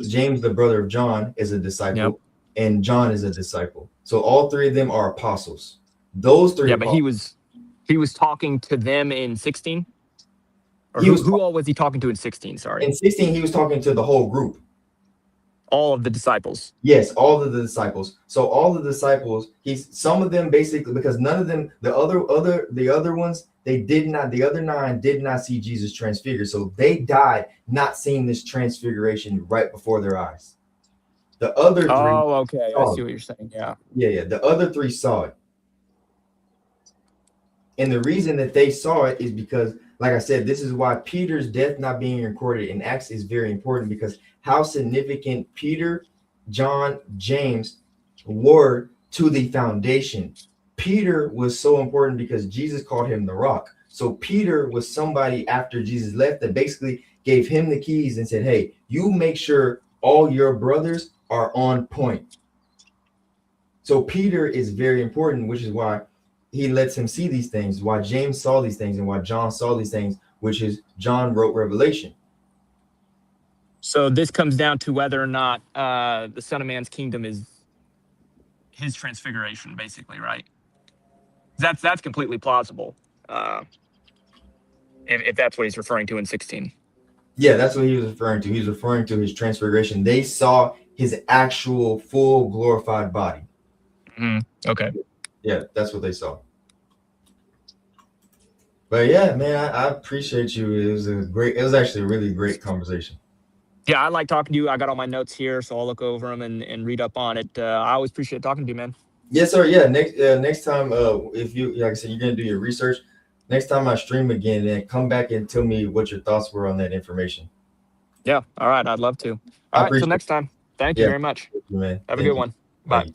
James, the brother of John, is a disciple, and John is a disciple. So all 3 of them are apostles. Those 3. Yeah, but he was talking to them in 16. Or who all was he talking to in 16? Sorry. In 16, he was talking to the whole group. All of the disciples. Yes, all of the disciples. So all the disciples, some of them basically, because none of them, the other ones, the other 9 did not see Jesus transfigured. So they died not seeing this transfiguration right before their eyes. The other 3. Oh, okay. I see what you're saying. Yeah. Yeah. The other 3 saw it. And the reason that they saw it is because, like I said, this is why Peter's death not being recorded in Acts is very important, because how significant Peter, John, James were to the foundation. Peter was so important because Jesus called him the rock. So Peter was somebody after Jesus left that basically gave him the keys and said, hey, you make sure all your brothers are on point. So Peter is very important, which is why he lets him see these things, why James saw these things, and why John saw these things, which is John wrote Revelation. So this comes down to whether or not the Son of Man's kingdom is his transfiguration, basically, right? That's completely plausible. If that's what he's referring to in 16. Yeah, that's what he was referring to. He's referring to his transfiguration. They saw his actual full glorified body. Okay. Yeah, that's what they saw. But yeah, man, I appreciate you. It was actually a really great conversation. Yeah, I like talking to you. I got all my notes here, so I'll look over them and read up on it. I always appreciate talking to you, man. Yes, sir. Yeah, next time, if you, like I said, you're gonna do your research. Next time I stream again, then come back and tell me what your thoughts were on that information. Yeah. All right. I'd love to. All right. Till next time. Thank you very much. Thank you, man. Have a good one. Bye.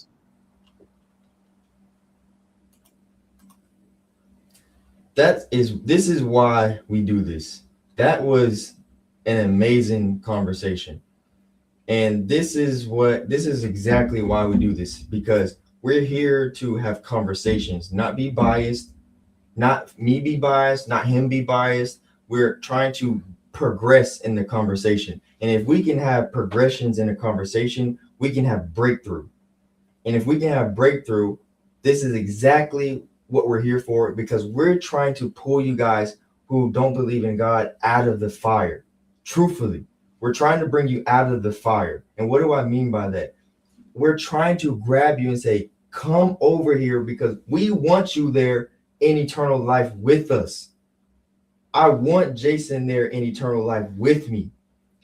This is why we do this. That was an amazing conversation. And this is exactly why we do this, because we're here to have conversations, not be biased, not me be biased, not him be biased. We're trying to progress in the conversation. And if we can have progressions in a conversation, we can have breakthrough. And if we can have breakthrough, this is exactly what we're here for, because we're trying to pull you guys who don't believe in God out of the fire. Truthfully, we're trying to bring you out of the fire. And what do I mean by that? We're trying to grab you and say, come over here, because we want you there in eternal life with us. I want Jason there in eternal life with me.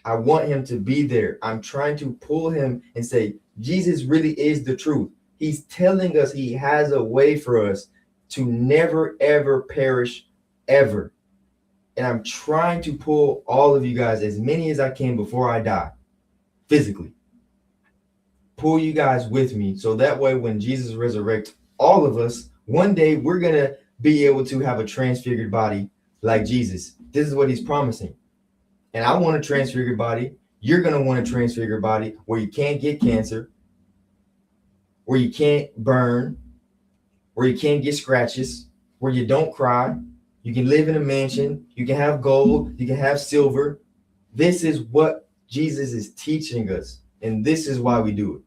I want him to be there. I'm trying to pull him and say, Jesus really is the truth. He's telling us he has a way for us to never, ever perish, ever. And I'm trying to pull all of you guys, as many as I can before I die, physically. Pull you guys with me, so that way when Jesus resurrects all of us, one day we're going to be able to have a transfigured body like Jesus. This is what he's promising. And I want a transfigured body. You're going to want a transfigured body where you can't get cancer, where you can't burn, where you can't get scratches, where you don't cry. You can live in a mansion. You can have gold. You can have silver. This is what Jesus is teaching us. And this is why we do it.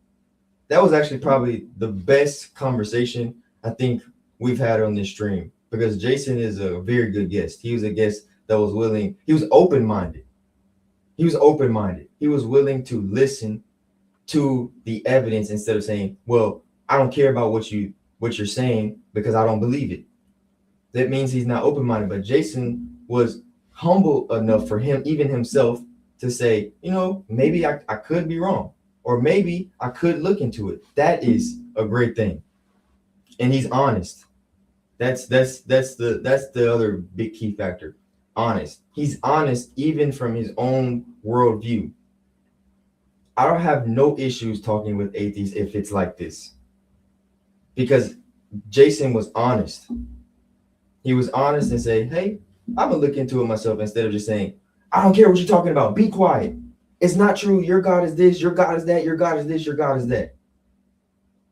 That was actually probably the best conversation I think we've had on this stream, because Jason is a very good guest. He was a guest that was willing. He was open-minded. He was willing to listen to the evidence instead of saying, well, I don't care about what you're saying because I don't believe it. that means he's not open-minded. But Jason was humble enough for him, even himself, to say, maybe I could be wrong, or maybe I could look into it. That is a great thing. And he's honest. That's the other big key factor. Honest. He's honest even from his own worldview. I don't have no issues talking with atheists if it's like this, because Jason was honest. He was honest and say, hey, I'm gonna look into it myself, instead of just saying, I don't care what you're talking about, be quiet. It's not true. Your God is this, your God is that, your God is this, your God is that.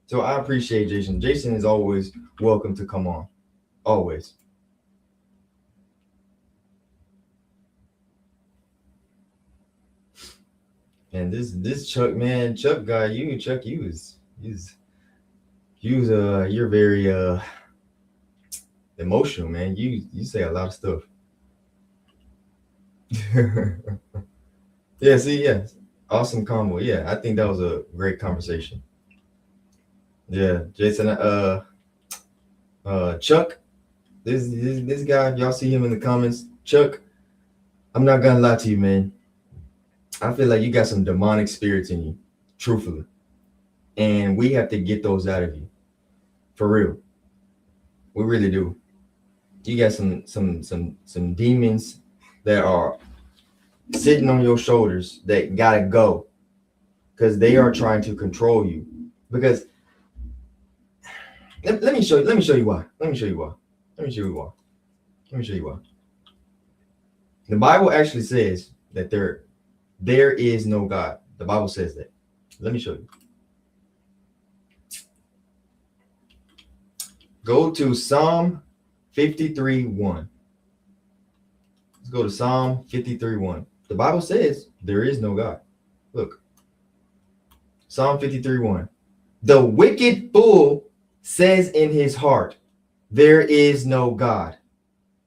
So I appreciate Jason. Jason is always welcome to come on. Always. And this Chuck, man, Chuck guy, you're very emotional, man. You say a lot of stuff. Yeah, awesome combo. Yeah, I think that was a great conversation. Yeah, Jason, Chuck, this guy, y'all see him in the comments. Chuck, I'm not gonna lie to you, man. I feel like you got some demonic spirits in you, truthfully, and we have to get those out of you, for real. We really do. You got some demons that are sitting on your shoulders that gotta go, because they are trying to control you. Because let me show you why. The Bible actually says that there is no God. The Bible says that. Let me show you. Go to Psalm 53:1. Let's go to Psalm 53:1. The Bible says there is no God. Look. Psalm 53:1. The wicked fool says in his heart, there is no God.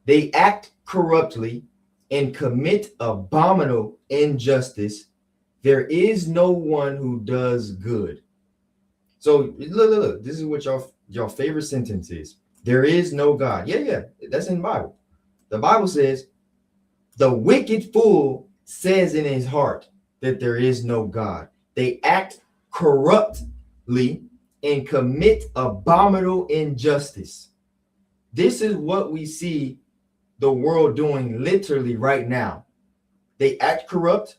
They act corruptly and commit abominable injustice. There is no one who does good. So look. This is what your favorite sentence is. There is no God. Yeah. That's in the Bible. The Bible says the wicked fool says in his heart that there is no God. They act corruptly and commit abominable injustice. This is what we see the world doing literally right now. They act corrupt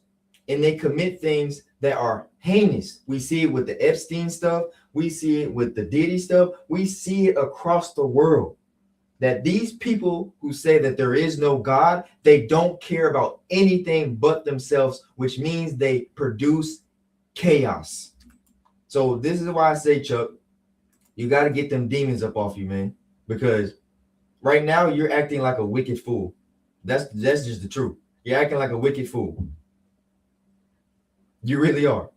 and they commit things that are heinous. We see it with the Epstein stuff. We see it with the Diddy stuff. We see it across the world, that these people who say that there is no God, they don't care about anything but themselves, which means they produce chaos. So this is why I say, Chuck, you got to get them demons up off you, man, because right now you're acting like a wicked fool. That's just the truth. You're acting like a wicked fool. You really are.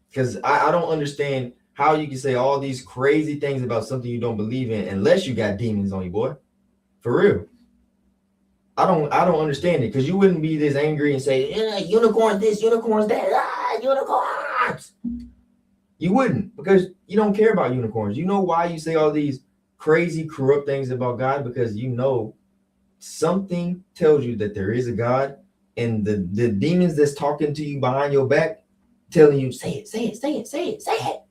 Because I don't understand how you can say all these crazy things about something you don't believe in unless you got demons on you, boy. For real. I don't understand it, because you wouldn't be this angry and say, yeah, unicorns this, unicorns that, unicorns. You wouldn't, because you don't care about unicorns. You know why you say all these crazy, corrupt things about God? Because you know something tells you that there is a God, and the demons that's talking to you behind your back telling you, say it.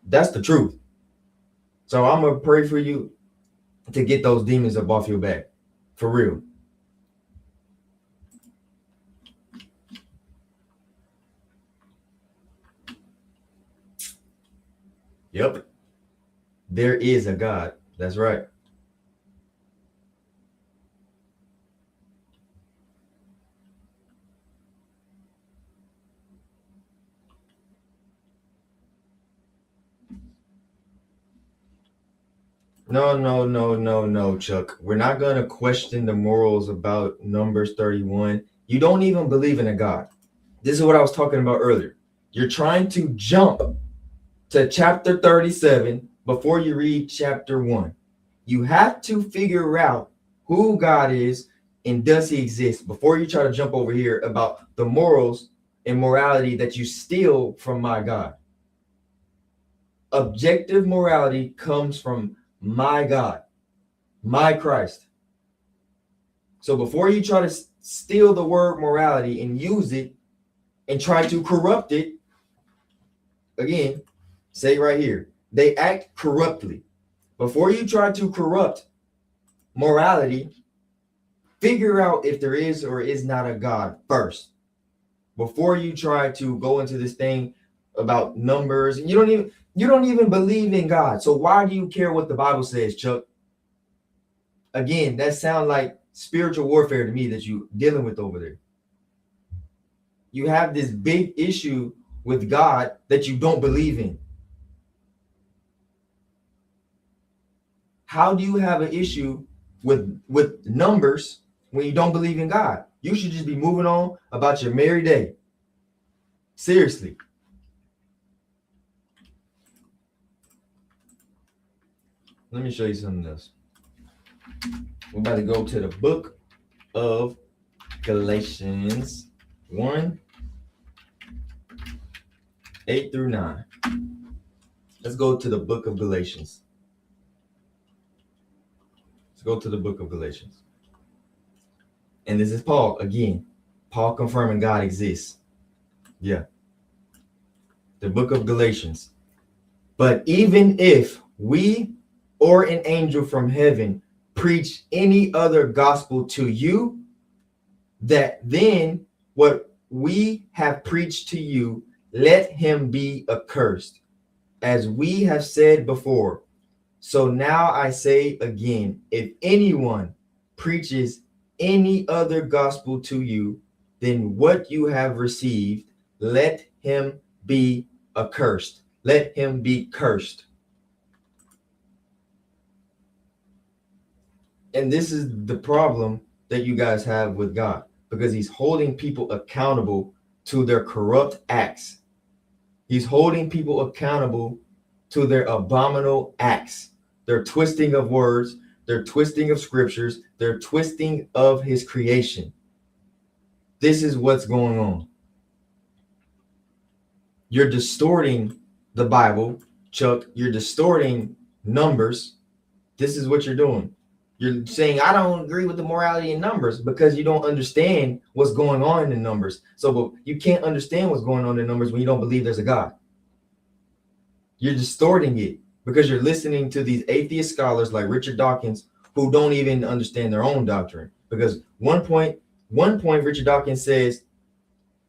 That's the truth. So I'm going to pray for you to get those demons up off your back. For real. Yep. There is a God. That's right. No, Chuck. We're not going to question the morals about Numbers 31. You don't even believe in a God. This is what I was talking about earlier. You're trying to jump to chapter 37 before you read chapter 1. You have to figure out who God is and does he exist before you try to jump over here about the morals and morality that you steal from my God. Objective morality comes from my God. My Christ. So before you try to steal the word morality and use it and try to corrupt it, again, say right here, they act corruptly. Before you try to corrupt morality, figure out if there is or is not a God first. Before you try to go into this thing about numbers, you don't even believe in God. So why do you care what the Bible says, Chuck? Again, that sounds like spiritual warfare to me that you dealing with over there. You have this big issue with God that you don't believe in. How do you have an issue with numbers when you don't believe in God? You should just be moving on about your merry day. Seriously. Let me show you something else. We're about to go to the book of Galatians 1, 8 through 9. Let's go to the book of Galatians. Let's go to the book of Galatians. And this is Paul again. Paul confirming God exists. Yeah. The book of Galatians. But even if we or an angel from heaven preach any other gospel to you, that then what we have preached to you, let him be accursed, as we have said before. So now I say again, if anyone preaches any other gospel to you than what you have received, let him be accursed. Let him be cursed. And this is the problem that you guys have with God, because he's holding people accountable to their corrupt acts. He's holding people accountable to their abominable acts, their twisting of words, their twisting of scriptures, their twisting of his creation. This is what's going on. You're distorting the Bible, Chuck. You're distorting numbers. This is what you're doing. You're saying, I don't agree with the morality in numbers because you don't understand what's going on in the numbers. So you can't understand what's going on in numbers when you don't believe there's a God. You're distorting it because you're listening to these atheist scholars like Richard Dawkins who don't even understand their own doctrine. Because one point Richard Dawkins says,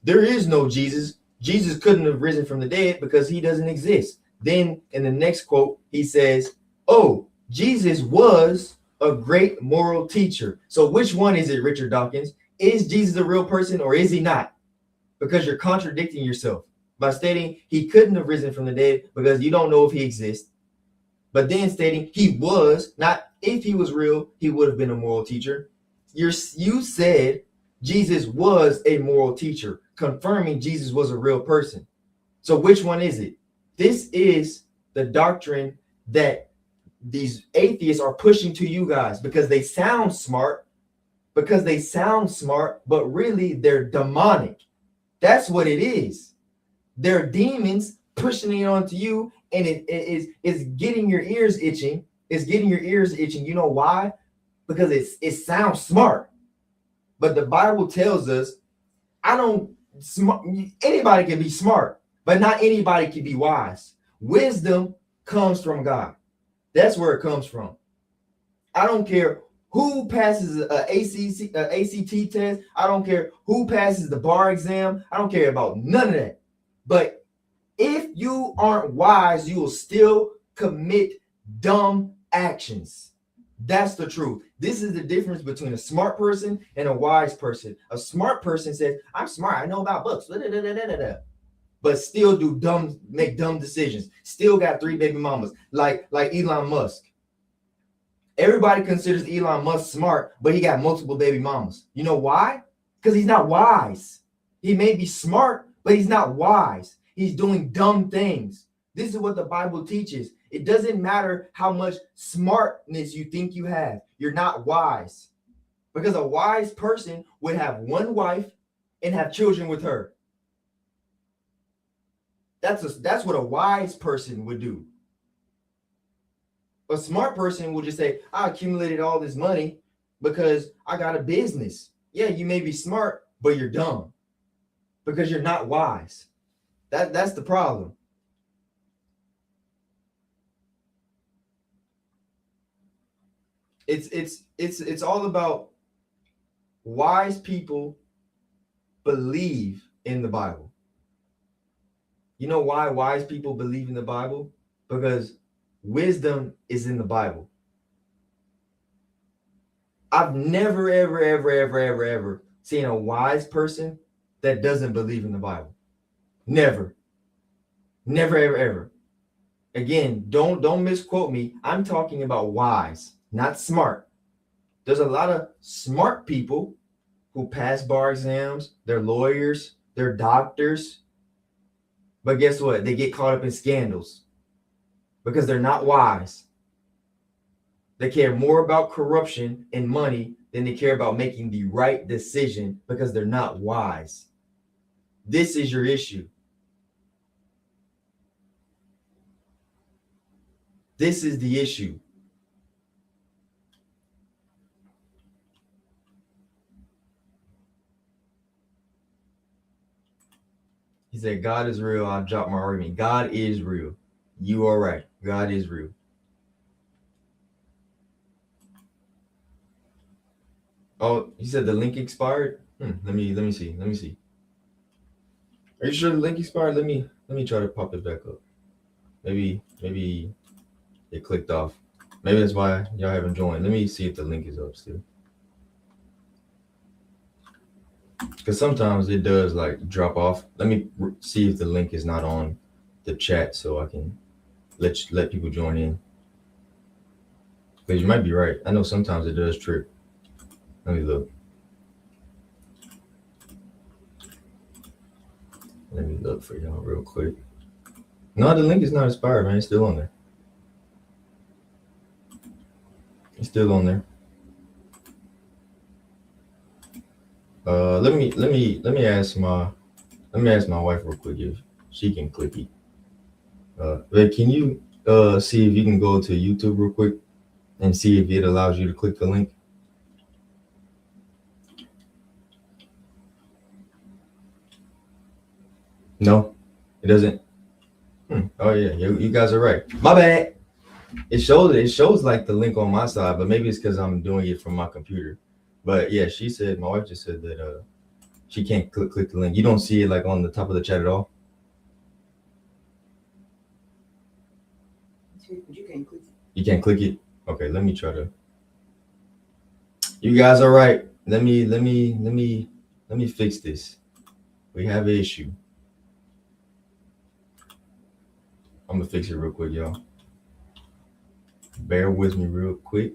there is no Jesus. Jesus couldn't have risen from the dead because he doesn't exist. Then in the next quote, he says, oh, Jesus was a great moral teacher. So which one is it, Richard Dawkins? Is Jesus a real person or is he not? Because you're contradicting yourself by stating he couldn't have risen from the dead because you don't know if he exists. But then stating he was, not if he was real, he would have been a moral teacher. You said Jesus was a moral teacher, confirming Jesus was a real person. So which one is it? This is the doctrine that these atheists are pushing to you guys because they sound smart, but really they're demonic. That's what it is. They're demons pushing it onto you, and it's getting your ears itching. It's getting your ears itching. You know why? Because it sounds smart. But the Bible tells us, anybody can be smart, but not anybody can be wise. Wisdom comes from God. That's where it comes from. I don't care who passes an ACT test. I don't care who passes the bar exam. I don't care about none of that. But if you aren't wise, you will still commit dumb actions. That's the truth. This is the difference between a smart person and a wise person. A smart person says, I'm smart. I know about books. But still make dumb decisions. Still got 3 baby mamas, like Elon Musk. Everybody considers Elon Musk smart, but he got multiple baby mamas. You know why? Because he's not wise. He may be smart, but he's not wise. He's doing dumb things. This is what the Bible teaches. It doesn't matter how much smartness you think you have. You're not wise. Because a wise person would have one wife and have children with her. That's what a wise person would do. A smart person will just say, I accumulated all this money because I got a business. Yeah, you may be smart, but you're dumb because you're not wise. That's the problem. It's all about wise people believe in the Bible. You know why wise people believe in the Bible? Because wisdom is in the Bible. I've never, ever seen a wise person that doesn't believe in the Bible. Never. Never, ever. Again, don't misquote me. I'm talking about wise, not smart. There's a lot of smart people who pass bar exams, they're lawyers, they're doctors. But guess what? They get caught up in scandals because they're not wise. They care more about corruption and money than they care about making the right decision because they're not wise. This is your issue. This is the issue. He said, God is real. I dropped my argument. God is real. You are right. God is real. Oh, he said the link expired. Let me see. Are you sure the link expired? Let me try to pop it back up. Maybe it clicked off. Maybe that's why y'all haven't joined. Let me see if the link is up still. Because sometimes it does like drop off. Let me see if the link is not on the chat so I can let people join in. Because you might be right. I know sometimes it does trip. Let me look. Let me look for y'all real quick. No, the link is not expired, man. It's still on there. It's still on there. Let me ask my wife real quick if she can click it. But can you see if you can go to YouTube real quick and see if it allows you to click the link? No, it doesn't. Oh yeah, you guys are right. My bad. It shows like the link on my side, but maybe it's because I'm doing it from my computer. But yeah, my wife just said that she can't click the link. You don't see it like on the top of the chat at all. You can't click it. You can't click it. Okay, let me try to. You guys are right. Let me fix this. We have an issue. I'm gonna fix it real quick, y'all. Bear with me real quick.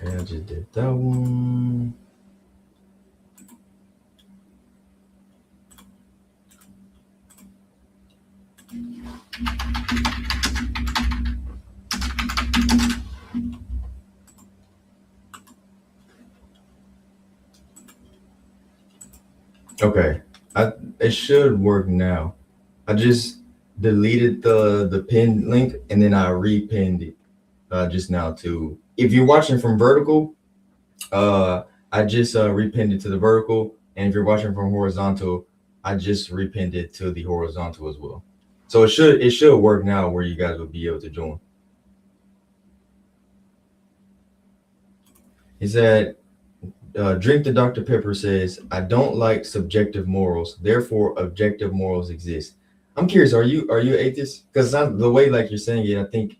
Okay, I just did that one. Okay, it should work now. I just deleted the pinned link and then I repinned it just now too. If you're watching from vertical, I just repinned it to the vertical, and if you're watching from horizontal, I just repinned it to the horizontal as well. So it should work now where you guys will be able to join. He said, Drink the Dr. Pepper says, I don't like subjective morals, therefore objective morals exist. I'm curious, are you atheist? Because the way like you're saying it, I think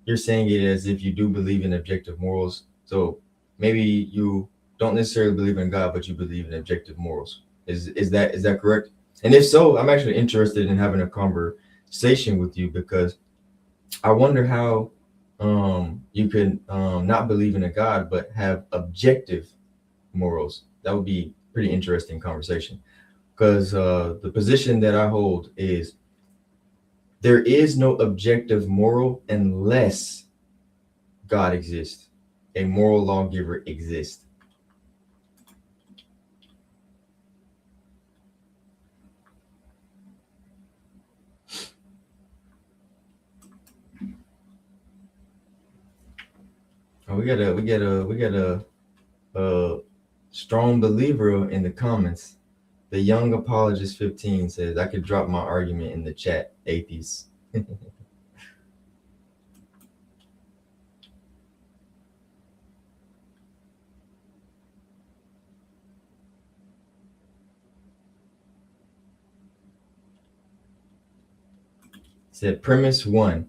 you're saying it as if you do believe in objective morals. So maybe you don't necessarily believe in God, but you believe in objective morals. Is that correct? And if so, I'm actually interested in having a conversation with you because I wonder how you can not believe in a God but have objective morals. That would be pretty interesting conversation, because the position that I hold is there is no objective moral unless God exists. A moral lawgiver exists. Oh, we got a strong believer in the comments. The young apologist 15 says I could drop my argument in the chat, atheists. Said premise one,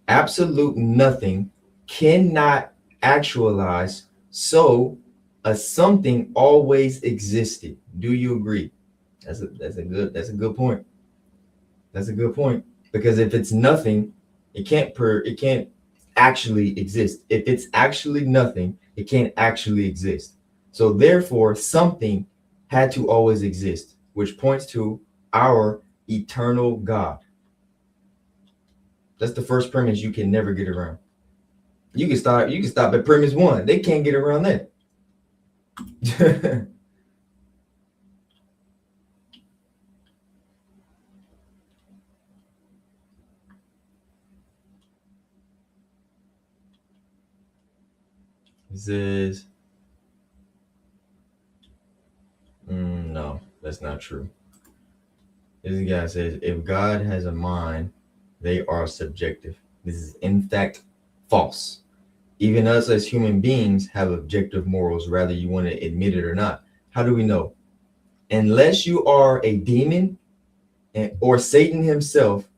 absolute nothing cannot actualize, so a something always existed. Do you agree? That's a good point. That's a good point, because if it's nothing, it can't actually exist. If it's actually nothing, it can't actually exist. So therefore, something had to always exist, which points to our eternal God. That's the first premise you can never get around. You can stop at premise one. They can't get around that. It says, no, that's not true. This guy says, if God has a mind, they are subjective. This is in fact false. Even us as human beings have objective morals, whether you want to admit it or not. How do we know? Unless you are a demon or Satan himself,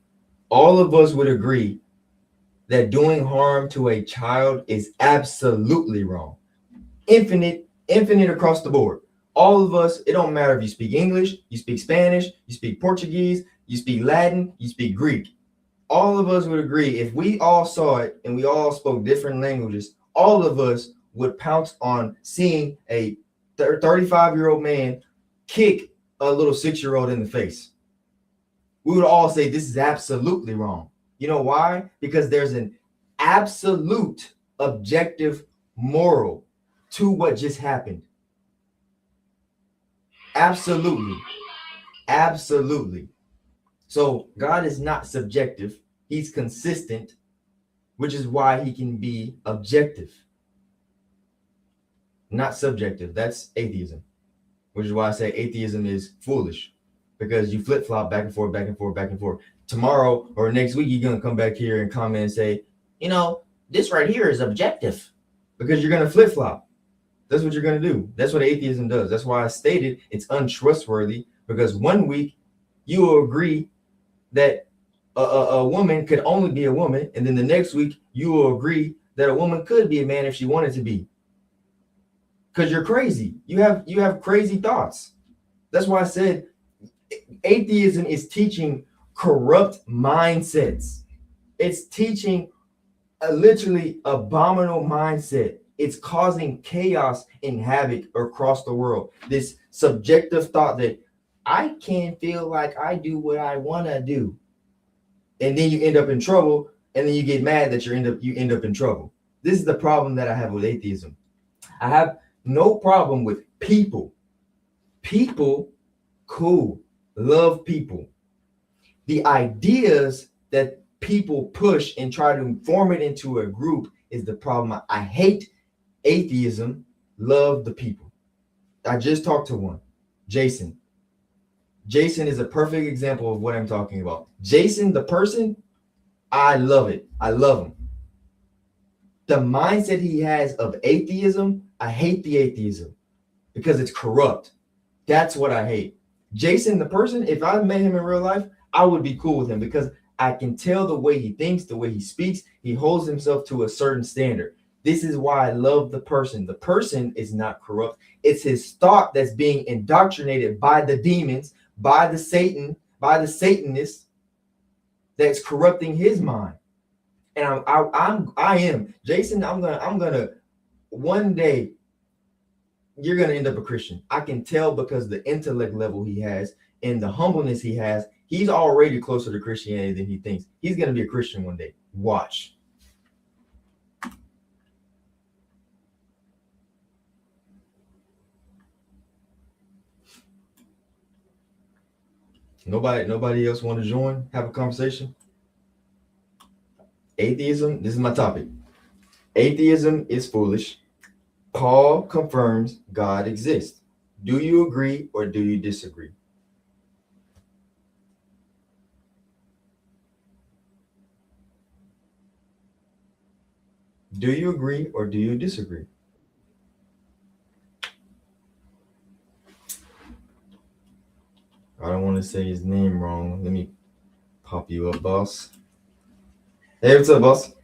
all of us would agree that doing harm to a child is absolutely wrong. Infinite across the board. All of us, it don't matter if you speak English, you speak Spanish, you speak Portuguese, you speak Latin, you speak Greek. All of us would agree, if we all saw it and we all spoke different languages, all of us would pounce on seeing a 35-year-old man kick a little 6-year-old in the face. We would all say this is absolutely wrong. You know why? Because there's an absolute objective moral to what just happened. Absolutely. So God is not subjective. He's consistent, which is why he can be objective, not subjective. That's atheism, which is why I say atheism is foolish, because you flip-flop back and forth, back and forth, back and forth. Tomorrow or next week, you're going to come back here and comment and say, this right here is objective, because you're going to flip-flop. That's what you're going to do. That's what atheism does. That's why I stated it's untrustworthy, because one week you will agree that a woman could only be a woman, and then the next week you will agree that a woman could be a man if she wanted to be. Because you're crazy. You have crazy thoughts. That's why I said atheism is teaching corrupt mindsets. It's teaching a literally abominable mindset. It's causing chaos and havoc across the world. This subjective thought that I can't feel like I do what I want to do. And then you end up in trouble, and then you get mad that you end up in trouble. This is the problem that I have with atheism. I have no problem with people. People, cool. Love people. The ideas that people push and try to form it into a group is the problem. I hate atheism, love the people. I just talked to one, Jason. Jason is a perfect example of what I'm talking about. Jason, the person, I love it. I love him. The mindset he has of atheism, I hate the atheism because it's corrupt. That's what I hate. Jason, the person, if I met him in real life, I would be cool with him because I can tell the way he thinks, the way he speaks, he holds himself to a certain standard. This is why I love the person. The person is not corrupt. It's his thought that's being indoctrinated by the demons, by the Satanists that's corrupting his mind. And I am Jason. I'm gonna one day you're going to end up a Christian. I can tell because the intellect level he has and the humbleness he has, he's already closer to Christianity than he thinks. He's going to be a Christian one day. Watch. Nobody else want to join, have a conversation? Atheism, this is my topic. Atheism is foolish. Paul confirms God exists. Do you agree or do you disagree? Do you agree or do you disagree? I don't want to say his name wrong. Let me pop you up, boss. Hey, what's up, boss?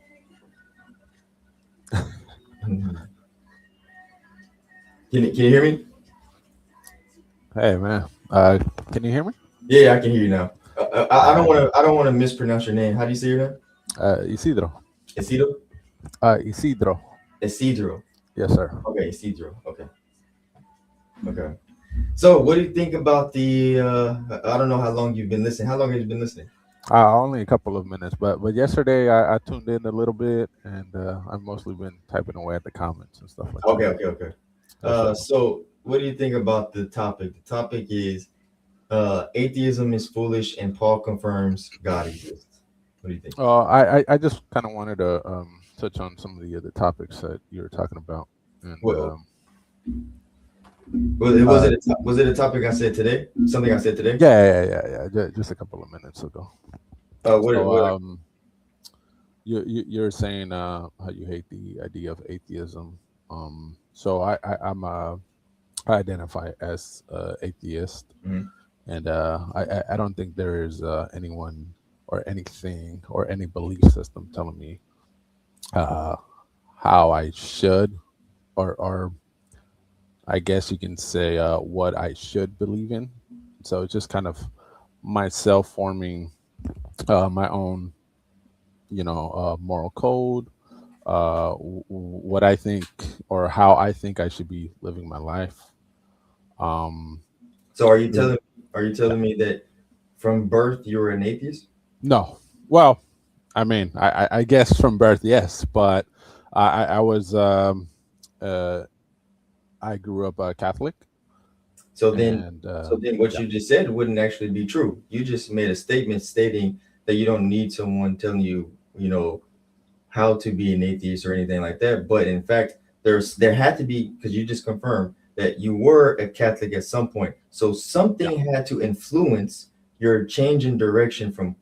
Can you hear me? Hey, man. Can you hear me? Yeah, I can hear you now. I don't want to mispronounce your name. How do you say your name? Isidro. Isidro? Isidro. Isidro. Yes, sir. Okay, Isidro. Okay. So, what do you think about the? I don't know how long you've been listening. How long have you been listening? Only a couple of minutes, but yesterday I tuned in a little bit, and I've mostly been typing away at the comments and stuff like that. Okay. So, what do you think about the topic? The topic is atheism is foolish, and Paul confirms God exists. What do you think? I just kind of wanted to touch on some of the other topics that you were talking about. And, was it a topic I said today? Something I said today? Yeah. Just a couple of minutes ago. You're saying how you hate the idea of atheism. So I identify as atheist, and I don't think there is anyone or anything or any belief system telling me how I should, or I guess you can say what I should believe in. So it's just kind of myself forming my own, moral code, what I think or how I think I should be living my life. So are you telling me that from birth you were an atheist? No. Well, I mean, I guess from birth, yes, but I was I grew up Catholic. So then what you just said wouldn't actually be true. You just made a statement stating that you don't need someone telling you, how to be an atheist or anything like that. But in fact, there had to be, because you just confirmed that you were a Catholic at some point. So something had to influence your change in direction from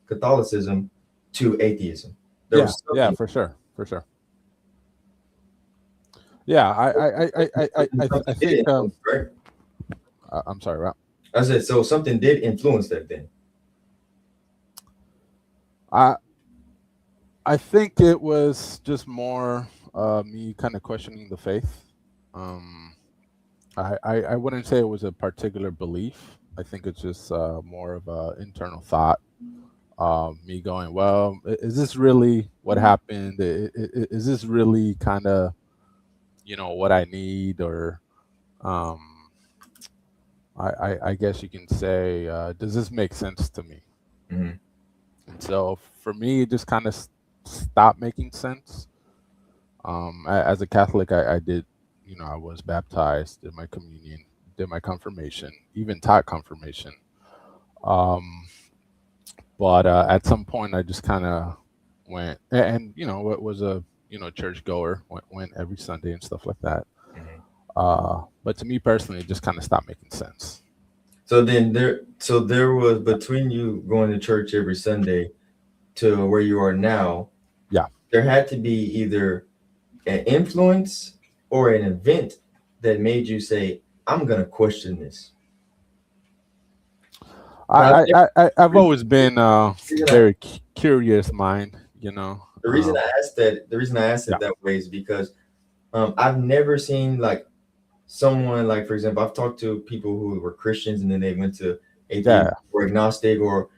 Catholicism to atheism. Yeah, for sure. Yeah, I think. Right? I'm sorry, Rob. I said, so something did influence that then. I think it was just more me kind of questioning the faith. I wouldn't say it was a particular belief. I think it's just more of an internal thought. Me going, well, is this really what happened? Is this really kind of, what I need? Or I guess you can say, does this make sense to me? Mm-hmm. And so for me, it just kind of stopped making sense. As a Catholic, I did, I was baptized, did my communion, did my confirmation, even taught confirmation. But at some point, I just kind of went, and it was a church goer, went every Sunday and stuff like that. Mm-hmm. But to me personally, it just kind of stopped making sense. So then there was, between you going to church every Sunday to where you are now, there had to be either an influence or an event that made you say, I'm gonna question this. I've always been very curious mind, The reason I asked that that way is because I've never seen like someone, like, for example, I've talked to people who were Christians and then they went to atheism or agnostic, or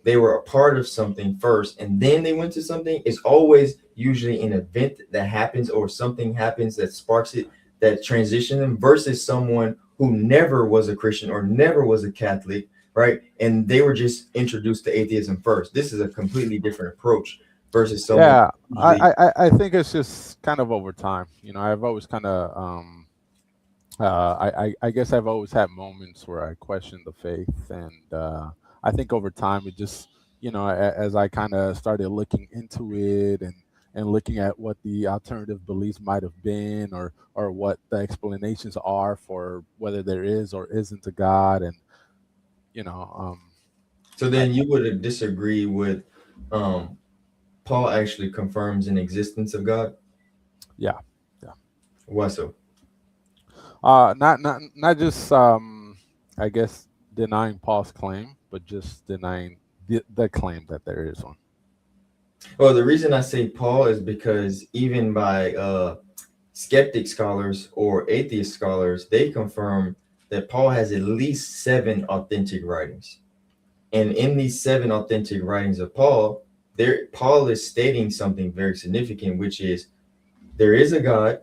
they were a part of something first and then they went to something. It's always usually an event that happens or something happens that sparks it that transitioned them versus someone who never was a Christian or never was a Catholic, right? And they were just introduced to atheism first. This is a completely different approach versus someone. Yeah, Usually, I think it's just kind of over time. I've always kind of I guess I've always had moments where I question the faith, and I think over time it just, as I kind of started looking into it and looking at what the alternative beliefs might have been, or what the explanations are for whether there is or isn't a God, and you know, so then you would disagree with Paul actually confirms an existence of God. yeah, Why so? not just I guess denying Paul's claim, but just denying the claim that there is one. Well, the reason I say Paul is because even by skeptic scholars or atheist scholars, they confirm that Paul has at least 7 authentic writings. And in these 7 authentic writings of Paul, Paul is stating something very significant, which is there is a God,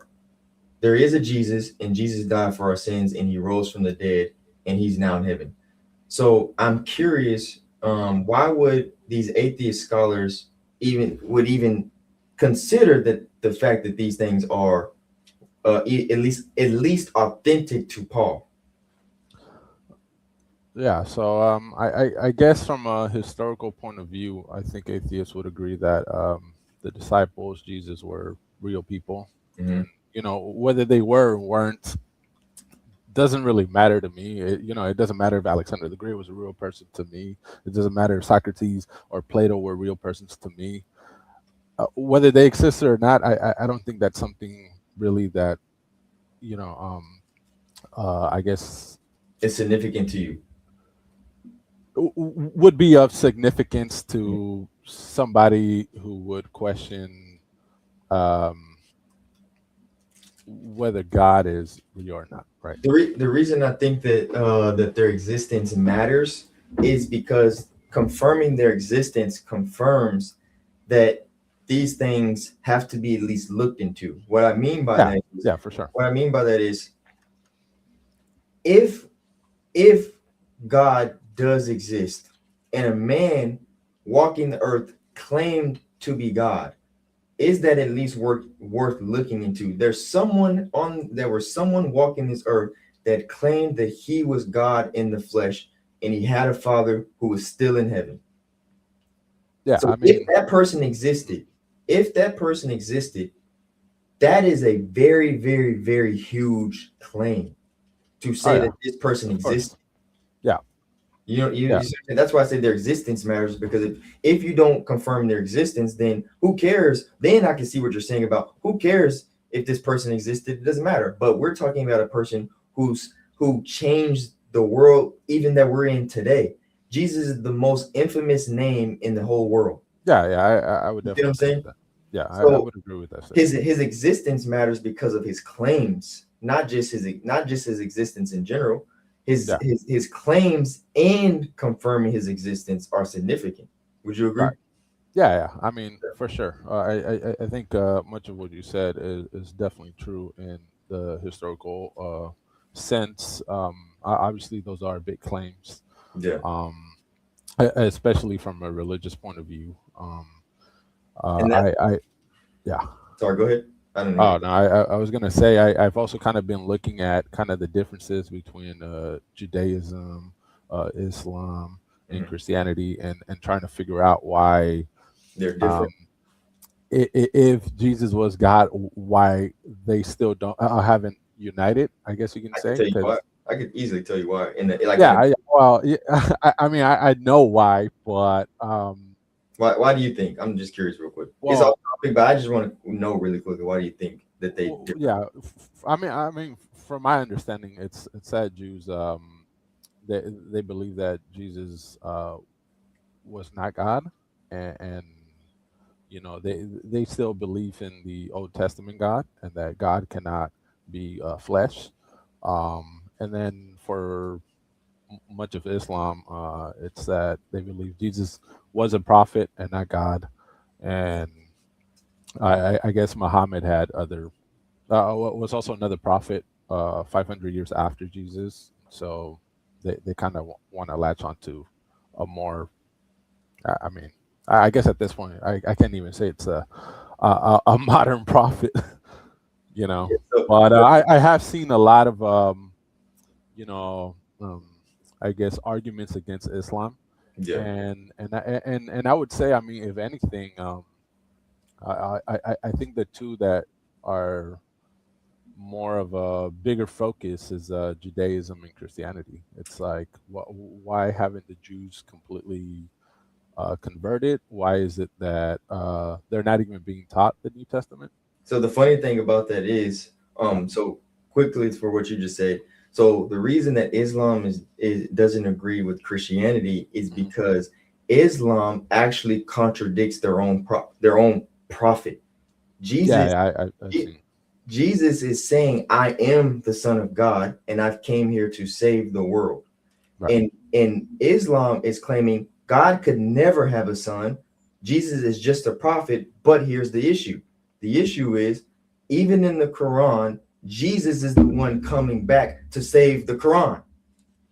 there is a Jesus, and Jesus died for our sins, and he rose from the dead, and he's now in heaven. So I'm curious, why would these atheist scholars even consider that the fact that these things are at least authentic to Paul? Yeah, so I guess from a historical point of view, I think atheists would agree that the disciples, Jesus, were real people. Mhm. And whether they were or weren't doesn't really matter to me. It doesn't matter if Alexander the Great was a real person to me. It doesn't matter if Socrates or Plato were real persons to me. Whether they existed or not, I don't think that's something really that, I guess It's significant to you. would be of significance to somebody who would question whether God is real or not, right? The reason I think that their existence matters is because confirming their existence confirms that these things have to be at least looked into. What I mean by that is, Yeah, for sure. what I mean by that is if God does exist and a man walking the earth claimed to be God, is that at least worth looking into? There was someone walking this earth that claimed that he was God in the flesh and he had a father who was still in heaven. Yeah, So if that person existed, that is a very, very, very huge claim to say that this person exists. Yeah. That's why I say their existence matters, because if you don't confirm their existence, then who cares? Then I can see what you're saying about who cares if this person existed. It doesn't matter. But we're talking about a person who changed the world even that we're in today. Jesus is the most infamous name in the whole world. Yeah, I would definitely say that. Yeah, So I would agree with that. His existence matters because of his claims, not just his existence in general. His claims and confirming his existence are significant. Would you agree? Right. Yeah. I mean, for sure. I think much of what you said is definitely true in the historical sense. Obviously, those are big claims. Yeah. Especially from a religious point of view. Yeah. Sorry, go ahead. I don't know. Oh no, I was gonna say I've also kind of been looking at kind of the differences between Judaism, Islam, and Christianity, and trying to figure out why they're different. If Jesus was God, why they still haven't united? I guess you can say. I could easily tell you why. I mean, I know why, but why do you think? I'm just curious, real quick. It's off topic, but I just want to know really quickly. Why do you think that they? Yeah, I mean, from my understanding, it's that Jews they believe that Jesus was not God, and they still believe in the Old Testament God, and that God cannot be flesh. And then for much of Islam, it's that they believe Jesus was a prophet and not God, and I guess Muhammad had other was also another prophet 500 years after Jesus. So they kind of want to latch onto a more. I mean, I guess at this point, I can't even say it's a modern prophet, you know. Yeah, so, But but I have seen a lot of you know, I guess arguments against Islam, yeah. and I would say, I mean, if anything, I think the two that are more of a bigger focus is Judaism and Christianity. It's like, why haven't the Jews completely converted? Why is it that they're not even being taught the New Testament? So the funny thing about that is, Yeah, so quickly for what you just said. So the reason that Islam is doesn't agree with Christianity is hmm because Islam actually contradicts their own prophet. yeah, Jesus I've Je- seen. Jesus is saying, "I am the Son of God, and I've came here to save the world." Right. And Islam is claiming God could never have a son. Jesus is just a prophet. But here's the issue. The issue is, even in the Quran, Jesus is the one coming back to save the Quran.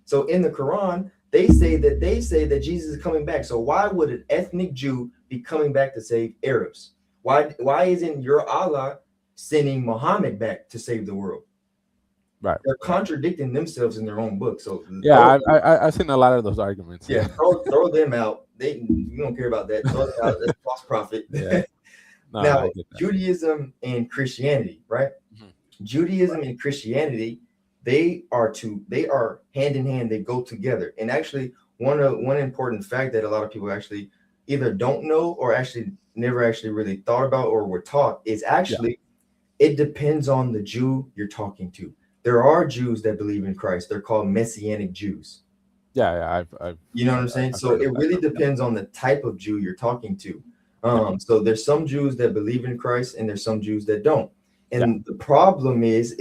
So in the Quran, they say that Jesus is coming back. So why would an ethnic Jew be coming back to save Arabs? Why isn't your Allah sending Muhammad back to save the world? Right. They're contradicting themselves in their own book. So Yeah, I've seen a lot of those arguments. yeah, Yeah. throw them out. We don't care about that. Throw them out. That's false prophet. Yeah. No, Now, I get that. Judaism and Christianity, right? Mhm. Judaism and Christianity, they are hand in hand. They go together. And actually, one important fact that a lot of people actually either don't know or actually never actually really thought about or were taught is Yeah. actually it depends on the Jew you're talking to. There are Jews that believe in Christ. They're called Messianic Jews. Yeah. You know what I'm saying? I've So heard of it that really term. Yeah. depends on the type of Jew you're talking to. Yeah. So there's some Jews that believe in Christ, and there's some Jews that don't. Yeah. And the problem is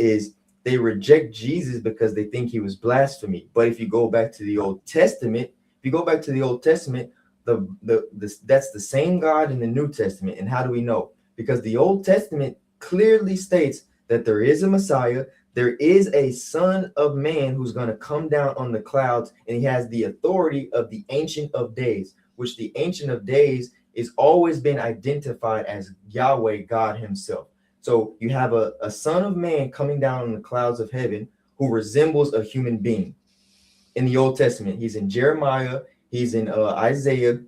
they reject Jesus because they think he was blasphemy. But if you go back to the Old Testament, that's the same God in the New Testament. And how do we know? Because the Old Testament clearly states that there is a Messiah, there is a son of man who's going to come down on the clouds, and he has the authority of the Ancient of Days, which the Ancient of Days is always been identified as Yahweh, God himself. So you have a son of man coming down on the clouds of heaven who resembles a human being in the Old Testament. He's in Jeremiah, he's in Isaiah,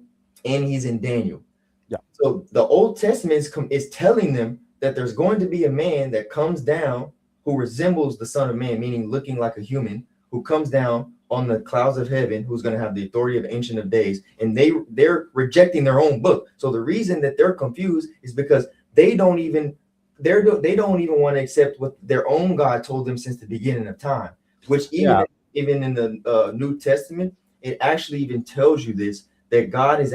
and he's in Daniel. Yeah. So the Old Testament is telling them that there's going to be a man that comes down who resembles the Son of Man, meaning looking like a human, who comes down on the clouds of heaven, who's going to have the authority of Ancient of Days. And they're rejecting their own book. So the reason that they're confused is because they don't even want to accept what their own God told them since the beginning of time. Which Yeah. even in the New Testament, it actually even tells you this, that God is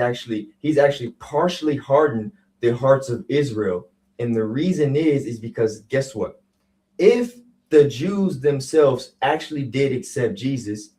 he's actually partially hardened the hearts of Israel. And the reason is because guess what? If the Jews themselves actually did accept Jesus,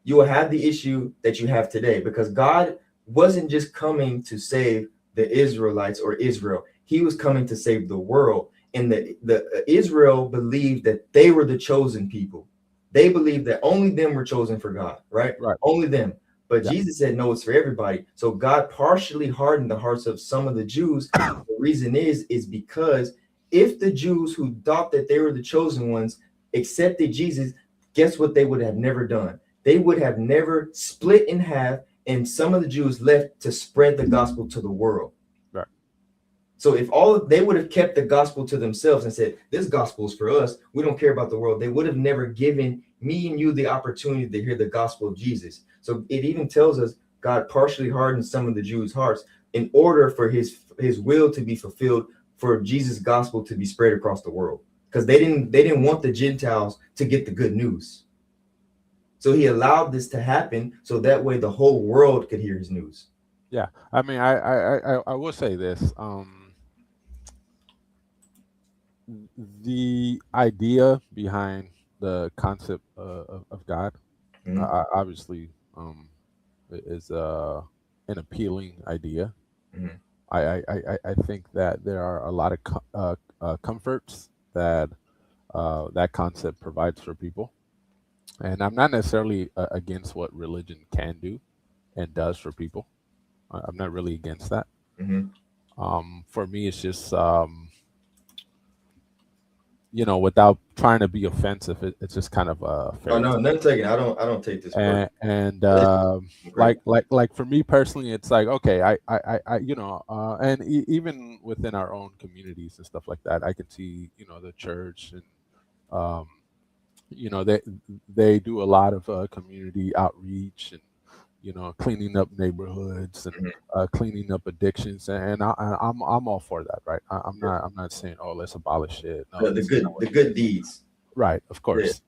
you will have the issue that you have today, because God wasn't just coming to save the Israelites or Israel. He was coming to save the world. And the Israel believed that they were the chosen people. They believed that only them were chosen for God, right? Right. Only them. But Yeah. Jesus said, no, it's for everybody. So God partially hardened the hearts of some of the Jews. The reason is because if the Jews who thought that they were the chosen ones accepted Jesus, guess what they would have never done? They would have never split in half, and some of the Jews left to spread the gospel to the world. Right. So if they would have kept the gospel to themselves and said, this gospel is for us, we don't care about the world, they would have never given me and you the opportunity to hear the gospel of Jesus. So it even tells us God partially hardened some of the Jews' hearts in order for his will to be fulfilled, for Jesus' gospel to be spread across the world, because they didn't want the Gentiles to get the good news. So he allowed this to happen so that way the whole world could hear his news. Yeah. I mean, I will say this. The idea behind the concept of God, obviously, is an appealing idea. Mhm. I think that there are a lot of comforts that that concept provides for people. And I'm not necessarily against what religion can do and does for people. I'm not really against that. Mm-hmm. For me, it's just without trying to be offensive, it's just kind of a Oh fairy no, tale. nothing taken. I don't take this personally. And It's great. like for me personally, it's like, okay, and even within our own communities and stuff like that, I can see the church and um, they do a lot of community outreach and cleaning up neighborhoods and Mhm. cleaning up addictions, and I'm all for that, right? I'm not saying, oh, let's abolish it. No, The this is not good what the good deeds. right, of Yeah. course.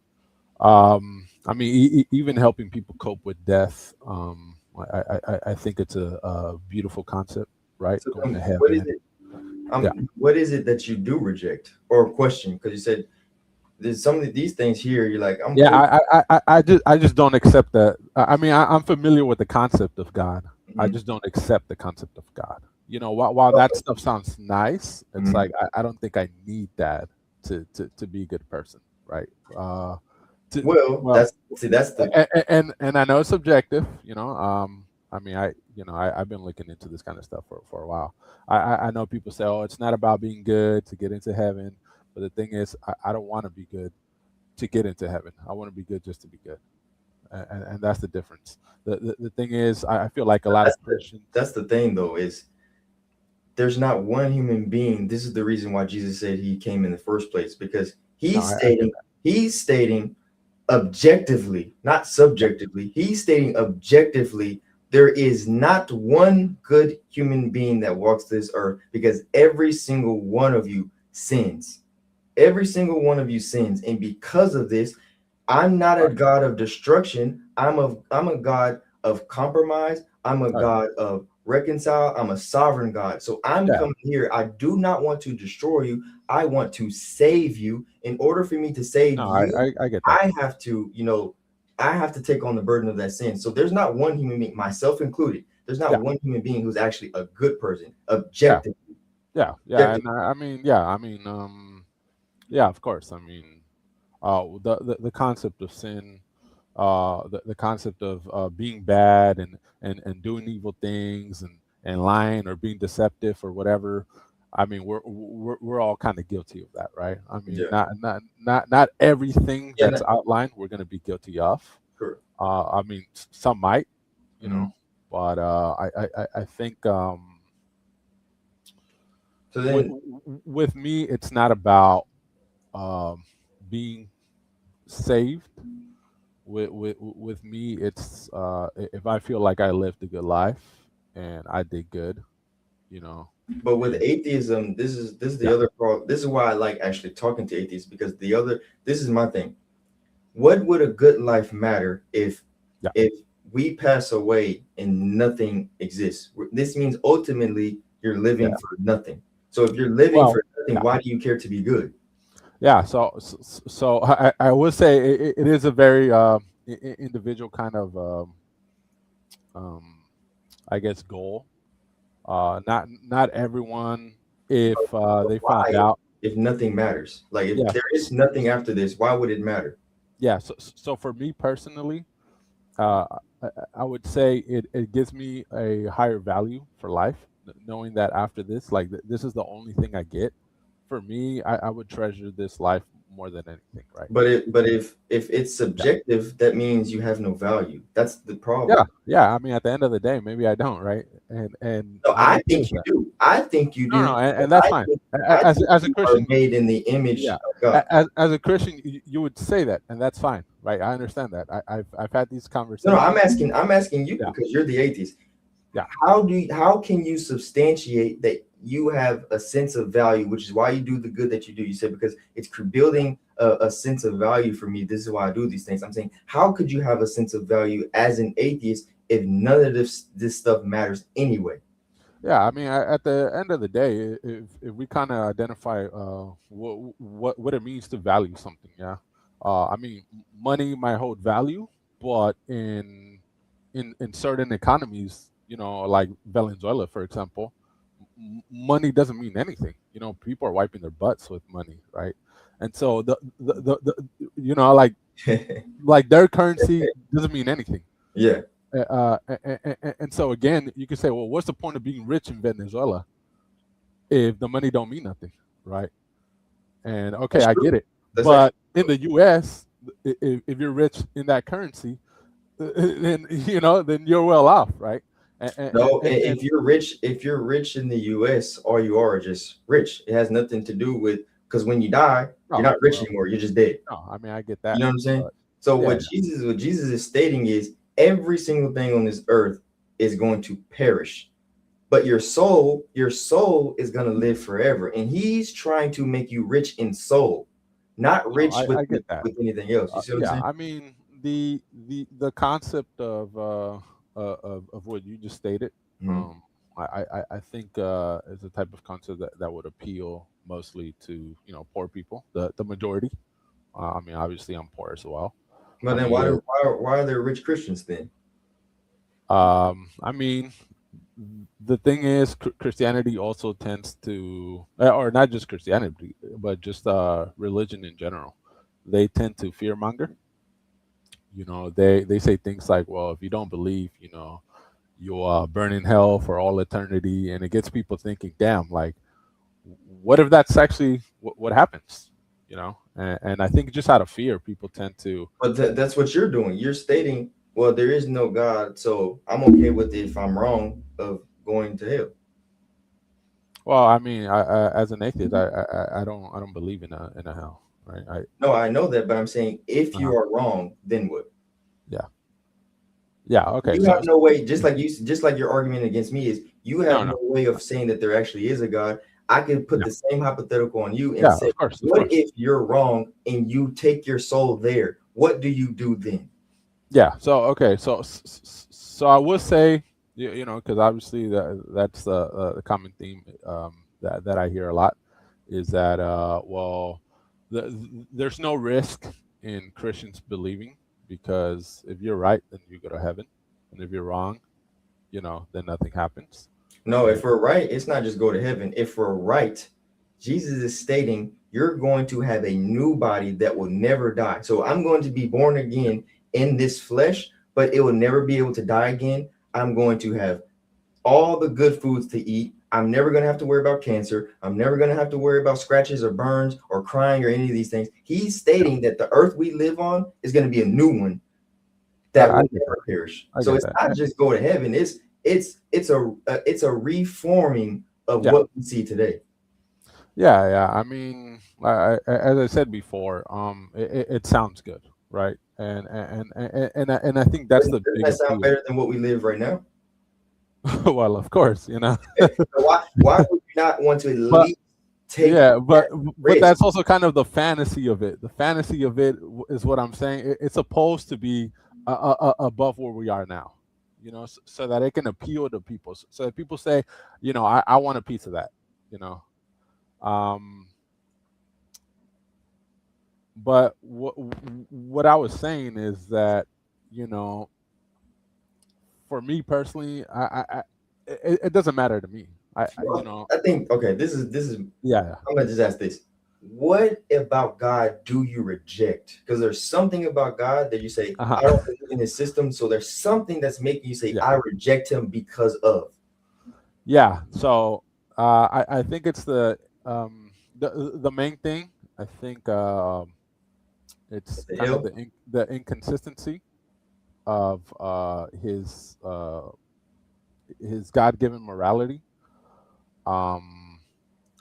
I mean, even helping people cope with death. I think it's a beautiful concept, right? So Going to what is heaven. it? Yeah, What is it that you do reject or question? Because you said there's some of these things here. You're like, I'm yeah. cool. I just don't accept that. I mean, I'm familiar with the concept of God. I Mhm. just don't accept the concept of God. While that stuff sounds nice, it's Mhm. like I don't think I need that to be a good person, right? To Well, well, that's the and I know it's subjective. I mean, I've been looking into this kind of stuff for a while. I know people say, oh, it's not about being good to get into heaven, but the thing is, I don't want to be good to get into heaven. I want to be good just to be good, and that's the difference. The thing is, I feel like a lot that's of Christians. the thing though is there's not one human being. This is the reason why Jesus said he came in the first place because No, I get that. he's stating objectively, not subjectively. He's stating objectively there is not one good human being that walks this earth because every single one of you sins. Every single one of you sins, and because of this, I'm not a Right, God of destruction. I'm a God of compromise. I'm a right. God of reconcile. I'm a sovereign God. So I'm Yeah. coming here. I do not want to destroy you. I want to save you. In order for me to save No, you, I get that. I have to, I have to take on the burden of that sin. So there's not one human being, myself included. There's not Yeah, one human being who's actually a good person, yeah, objective, yeah. objective. And I mean, yeah, I mean, yeah, of course. I mean, the concept of sin, the concept of being bad and doing evil things and lying or being deceptive or whatever. I mean, we're all kind of guilty of that, right? I mean, Yeah. not everything Yeah. that's outlined we're going to be guilty of. Correct. I mean, some might, you know, Mhm. but I think So with then, with me, it's not about um, being saved. With me, it's if I feel like I lived a good life and I did good, you know, but with and atheism, this is the yeah, other part. This is why I like actually talking to atheists because this is my thing. What would a good life matter yeah, if we pass away and nothing exists? This means ultimately you're living yeah. for nothing. So if you're living Well, for nothing, yeah, why do you care to be good? yeah. So I would say it is a very individual kind of um, I guess goal. Not everyone, if But they found why out, if nothing matters? Like if yeah, there is nothing after this, why would it matter? yeah. So for me personally, uh, I would say it gives me a higher value for life, knowing that after this, like this is the only thing I get. For me, I would treasure this life more than anything, right? But if it's Yeah, subjective, that means you have no value. That's the yeah, problem. yeah. I mean, at the end of the day, maybe I don't, right? And No, I'm I okay think with you that. do. I think you No, do no, because and that's fine. As a you are Christian, made in the image yeah, of God. as a Christian, you would say that, and that's fine, right? I understand that. I've had these No, no, conversations. I'm asking you Yeah, because you're the atheist. yeah. How can you substantiate that you have a sense of value, which is why you do the good that you do? You said because it's building a sense of value for me. This is why I do these things. I'm saying, how could you have a sense of value as an atheist if none of this stuff matters anyway? Yeah, I mean, at the end of the day, if we kind of identify what it means to value something, yeah. I mean, money might hold value, but in certain economies, like Venezuela, for example, money doesn't mean anything. People are wiping their butts with money, right? And so like their currency doesn't mean anything. Yeah, And so again, you could say, well, what's the point of being rich in Venezuela if the money don't mean nothing, right? And okay, that's I true. get it, That's but actually in true. the U.S., if you're rich in that currency, then then you're well off, right? No, And if you're rich in the U.S., all you are just rich. It has nothing to do with because when you die, you're oh not rich well, anymore. You're just dead. no, I mean I get You that, know what I'm saying? but So yeah, what Jesus is stating is every single thing on this earth is going to perish, but your soul is going to live forever. And he's trying to make you rich in soul, not no, rich I get that. with anything else. You see what I'm Yeah, saying? I mean the concept of what you just stated, Mhm. um, I think is a type of concept that would appeal mostly to poor people, the majority. I mean, obviously, I'm poor as well. But I then mean, why are there rich Christians then? I mean, the thing is, Christianity also tends to, or not just Christianity, but just religion in general. They tend to fearmonger. They say things like, well, if you don't believe, you'll burn in hell for all eternity, and it gets people thinking, damn, like, what if that's actually what happens? And I think just out of fear, people tend to. But that's what you're doing. You're stating, well, there is no God, so I'm okay with it if I'm wrong of going to hell. Well, I mean, as an atheist, I don't believe in a hell, right? No, I know that, but I'm saying if Uh-huh. you are wrong, then what? Yeah, yeah, okay, You so have no way, just like your argument against me is, you have no, no no, way of saying that there actually is a God. I could put yeah, the same hypothetical on you and yeah, say, of what course, if you're wrong and you take your soul there? What do you do then? yeah. So okay, so I would say, because obviously that's the common theme that I hear a lot is that well, there's no risk in Christians believing because if you're right, then you go to heaven, and if you're wrong, then nothing happens. No, And if we're right, it's not just go to heaven. If we're right, Jesus is stating you're going to have a new body that will never die. So I'm going to be born again in this flesh, but it will never be able to die again. I'm going to have all the good foods to eat. I'm never going to have to worry about cancer. I'm never going to have to worry about scratches or burns or crying or any of these things. He's yeah, stating that the earth we live on is going to be a new one that I will get that. never perish. I So get it's that. not just go to heaven. It's a reforming of Yeah, what we see today. yeah, yeah. I mean, as I said before, it sounds good, right? And I think that's the Doesn't big that sound appeal. better than what we live right now? Well, of course, So why would you not want to at but least take yeah, but that but risk? that's also kind of the fantasy of it. The fantasy of it is what I'm saying. It's supposed to be above where we are now, so that it can appeal to people. So that people say, I want a piece of that, you know. Um, but what I was saying is that, you know, for me personally, it doesn't matter to me. You Well, know, I think okay. This is. yeah. I'm gonna just ask this: what about God do you reject? Because there's something about God that you say I Uh-huh. don't believe in His system. So there's something that's making you say Yeah. I reject Him because of. Yeah. So I think it's the main thing. I think What it's the kind of hell? the inconsistency of his God given morality. Um,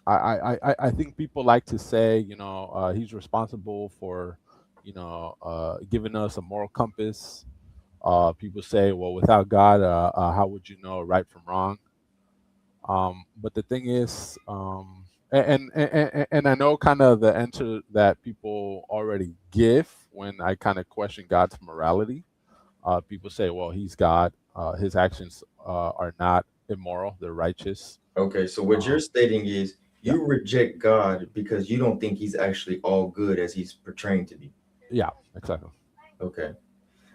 I think people like to say, he's responsible for, giving us a moral compass. People say, well, without God, how would you know right from wrong? But the thing is, and I know kind of the answer that people already give when I kind of question God's morality. People say, well, he's God. His actions are not immoral; they're righteous. Okay, so what you're Um, stating is yeah, you reject God because you don't think He's actually all good as He's portraying to be. yeah, exactly. Okay.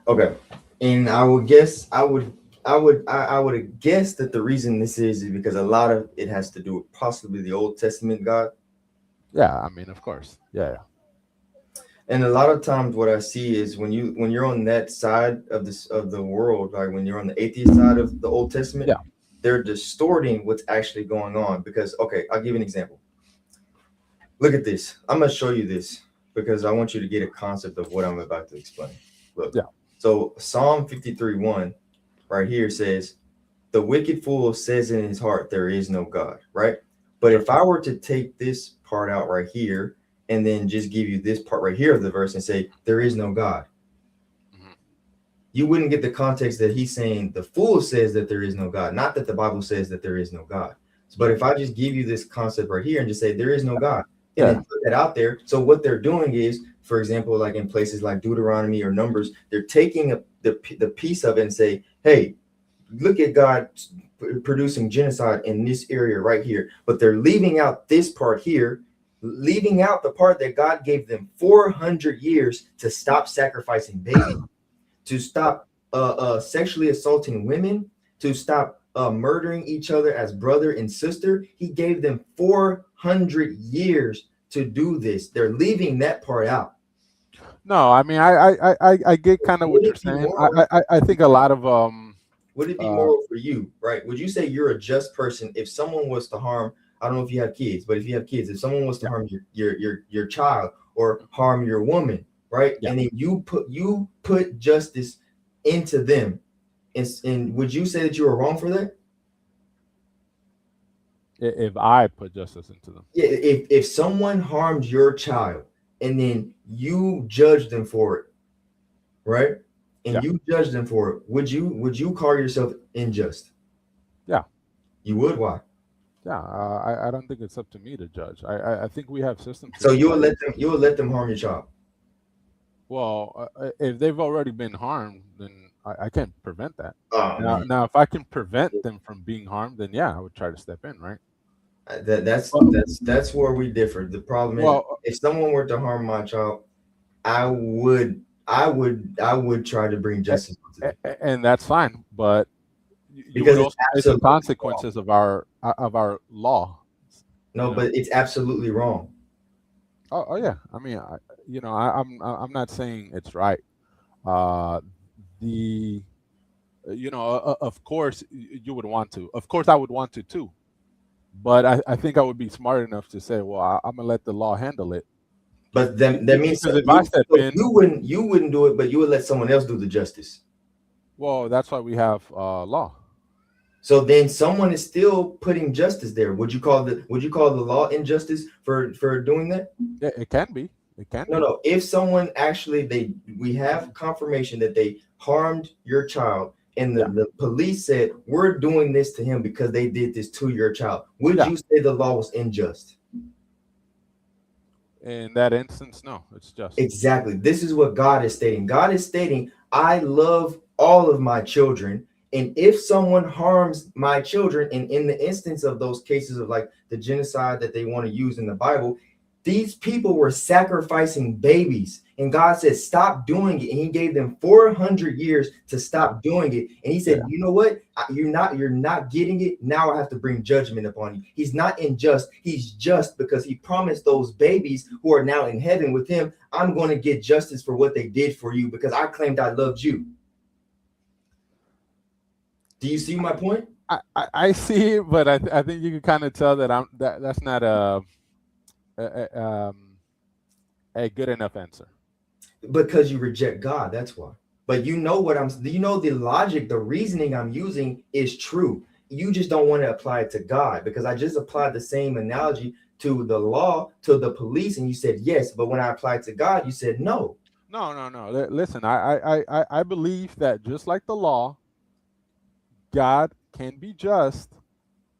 Okay. And I would guess I would I would have guessed that the reason this is because a lot of it has to do with possibly the Old Testament God. Yeah, I mean, of course. Yeah. And a lot of times what I see is when you're on that side of the world, like when you're on the atheist side of the Old Testament, Yeah. they're distorting what's actually going on. Because, okay, I'll give you an example. Look at this. I'm gonna show you this because I want you to get a concept of what I'm about to explain. Look. Yeah. So Psalm 53:1 right here says, "The wicked fool says in his heart, there is no God," right? But if I were to take this part out right here and then just give you this part right here of the verse and say, there is no God, you wouldn't get the context that he's saying the fool says that there is no God, not that the Bible says that there is no God. But if I just give you this concept right here and just say there is no God, and then put that out there, so what they're doing is, for example, like in places like Deuteronomy or Numbers, they're taking the piece of it and say, hey, look at God producing genocide in this area right here, but they're leaving out this part here, leaving out the part that God gave them 400 years to stop sacrificing babies, to stop sexually assaulting women, to stop murdering each other as brother and sister. He gave them 400 years to do this. They're leaving that part out. No, I mean, I get kind of what you're saying. I think a lot of would it be moral for you, right? Would you say you're a just person if someone was to harm? I don't know if you have kids, but if you have kids, if someone was to harm your child or harm your woman, right? And then you put justice into them, and would you say that you were wrong for that? If I put justice into them, yeah. If someone harmed your child and then you judge them for it, right? And you judge them for it, would you call yourself unjust? Yeah, you would. Why? Yeah, I don't think it's up to me to judge. I think we have systems. So you will let them harm your child? Well, if they've already been harmed, then I can't prevent that. Oh, now, if I can prevent them from being harmed, then yeah, I would try to step in, right? That's where we differ. The problem is, if someone were to harm my child, I would try to bring justice to them. And that's fine, but because it's the consequences of our law. No, but it's absolutely wrong. Oh yeah, I mean, I'm not saying it's right. Of course you would want to. Of course I would want to too. But I think I would be smart enough to say, well, I'm gonna let the law handle it. But then that means if I step in, you wouldn't do it, but you would let someone else do the justice. Well, that's why we have law. So then someone is still putting justice there. Would you call the law injustice for doing that? Yeah, it can be. It can. No. If someone actually we have confirmation that they harmed your child, and the police said we're doing this to him because they did this to your child, would you say the law was unjust? In that instance, no, it's just. Exactly. This is what God is stating. God is stating, I love all of my children. And if someone harms my children, and in the instance of those cases of like the genocide that they want to use in the Bible, these people were sacrificing babies. And God said, stop doing it. And he gave them 400 years to stop doing it. And he said, you know what? You're not getting it. Now I have to bring judgment upon you. He's not unjust. He's just because he promised those babies who are now in heaven with him, I'm going to get justice for what they did for you because I claimed I loved you. Do you see my point? I see it, but I think you can kind of tell that that's not a good enough answer. Because you reject God, that's why. But you know the logic, the reasoning I'm using is true. You just don't want to apply it to God, because I just applied the same analogy to the law, to the police, and you said yes, but when I applied to God, you said no. No. Listen, I believe that just like the law, God can be just,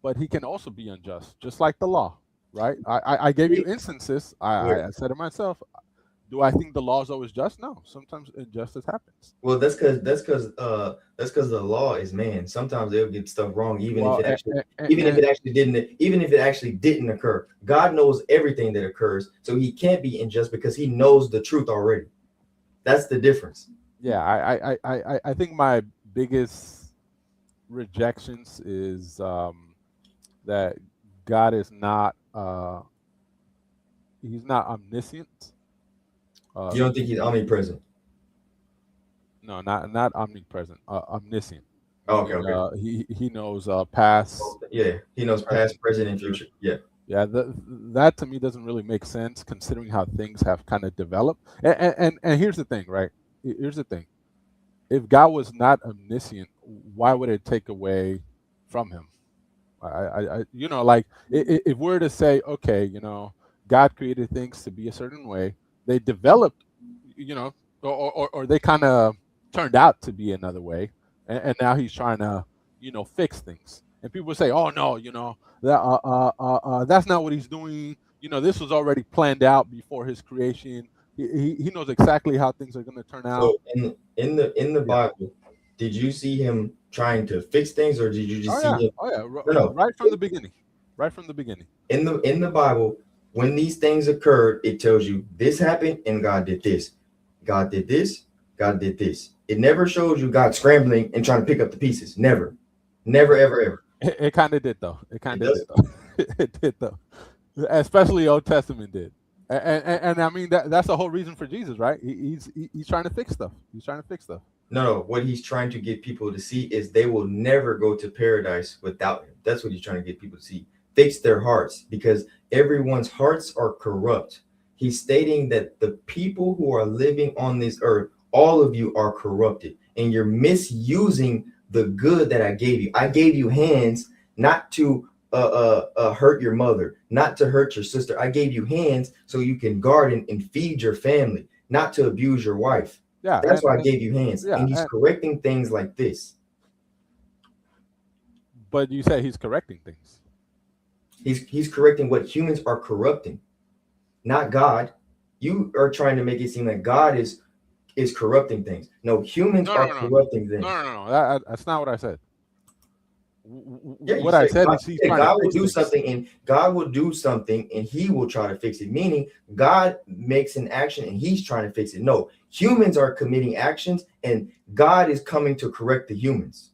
but he can also be unjust, just like the law, right? I gave you instances. I said it myself. Do I think the law is always just? No. Sometimes injustice happens. Well, that's because the law is man. Sometimes they'll get stuff wrong, even if it actually didn't occur. God knows everything that occurs, so he can't be unjust because he knows the truth already. That's the difference. Yeah, I think my biggest rejections is that God is not he's not omniscient. You don't think he's omnipresent? No, not omnipresent. Omniscient, Oh, okay, meaning okay. he knows past, Yeah, he knows past, present, and future. Yeah. yeah. That to me doesn't really make sense considering how things have kind of developed. And here's the thing, right? Here's the thing. If God was not omniscient, why would it take away from him? You know, like if we're to say, okay, you know, God created things to be a certain way, they developed, you know, or they kind of turned out to be another way, and now he's trying to, you know, fix things. And people say, oh no, you know, that's not what he's doing. You know, this was already planned out before his creation. He knows exactly how things are going to turn out. So in the Yeah. Bible, did you see him trying to fix things, or did you just Oh see yeah. him? Oh yeah. No. Right from the beginning. Right from the beginning. In the Bible, when these things occurred, it tells you this happened and God did this. God did this. God did this. It never shows you God scrambling and trying to pick up the pieces. Never. Never, ever, ever. It kind of did though. It It kind of does. did though. It did though. Especially Old Testament did. And I mean that's the whole reason for Jesus, right? He's trying to fix stuff. He's trying to fix stuff. No, what he's trying to get people to see is they will never go to paradise without him. That's what he's trying to get people to see. Fix their hearts, because everyone's hearts are corrupt. He's stating that the people who are living on this earth, all of you are corrupted, and you're misusing the good that I gave you. I gave you hands not to hurt your mother, not to hurt your sister. I gave you hands so you can garden and feed your family, not to abuse your wife. Yeah. That's why I gave you hands. Yeah, And he's correcting things like this. but you say he's correcting things. He's correcting what humans are corrupting, not God. You are trying to make it seem like God is corrupting things. No, humans are corrupting things. No. That's not what I said. Yeah, What I said God, is he's yeah, trying God to will fix do things. something, and God will do something, and He will try to fix it. Meaning, God makes an action, and He's trying to fix it. No, humans are committing actions, and God is coming to correct the humans.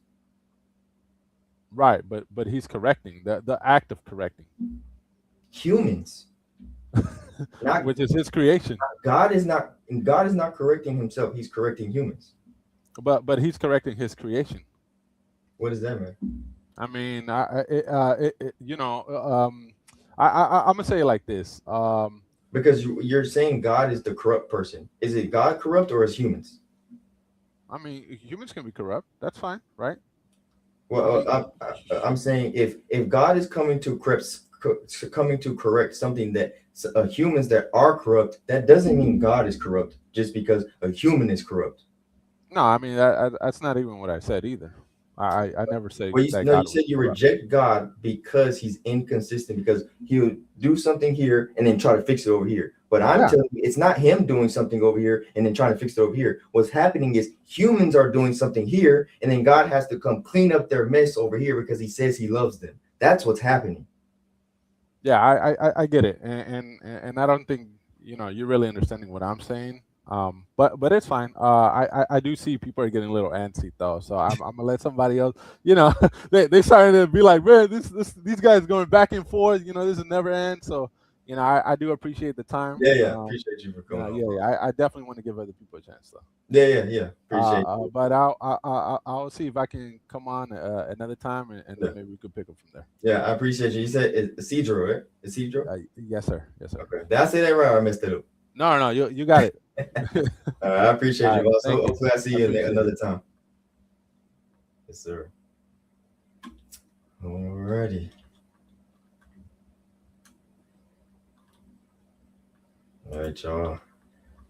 Right, but he's correcting the act of correcting, Humans, not which is his creation. God is not. God is not correcting Himself. He's correcting humans. But he's correcting his creation. What does that mean? I mean, you know, I'm gonna say it like this. Because you're saying God is the corrupt person. Is it God corrupt or is humans? I mean, humans can be corrupt. That's fine, right? Well, I'm saying if God is coming to correct something that humans that are corrupt, that doesn't mean God is corrupt just because a human is corrupt. No, I mean that's not even what I said either. I never say Well, that no, God you said was you corrupt. reject God because He's inconsistent, because He'll do something here and then try to fix it over here. But I'm telling you, it's not Him doing something over here and then trying to fix it over here. What's happening is humans are doing something here, and then God has to come clean up their mess over here because He says He loves them. That's what's happening. Yeah, I get it, and I don't think you're really understanding what I'm saying. But it's fine. I do see people are getting a little antsy though, so I'm gonna let somebody else. They starting to be like, man, these guys going back and forth. This will never end. So I do appreciate the time. Yeah. Appreciate you for coming. Yeah. I definitely want to give other people a chance though. Yeah. Appreciate it. But I'll see if I can come on another time, and then maybe we could pick up from there. Yeah, I appreciate you. You said Isidro, right? Isidro? Yes, sir. Okay. Did I say that right or I messed it up? No, you got it. I appreciate you. Also, hopefully I see you another time. Yes, sir. Alrighty. All right, y'all.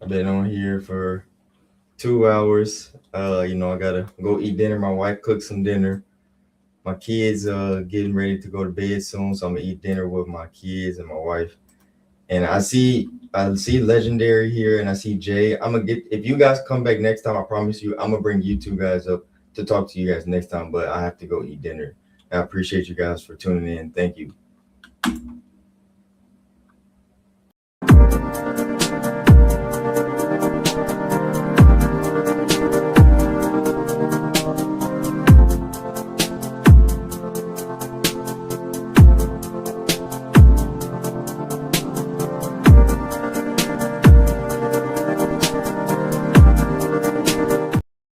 I've been on here for 2 hours. I gotta go eat dinner. My wife cooked some dinner. My kids getting ready to go to bed soon, so I'm gonna eat dinner with my kids and my wife. And I see Legendary here, and I see Jay. If you guys come back next time, I promise you, I'm gonna bring you two guys up to talk to you guys next time. But I have to go eat dinner. I appreciate you guys for tuning in. Thank you.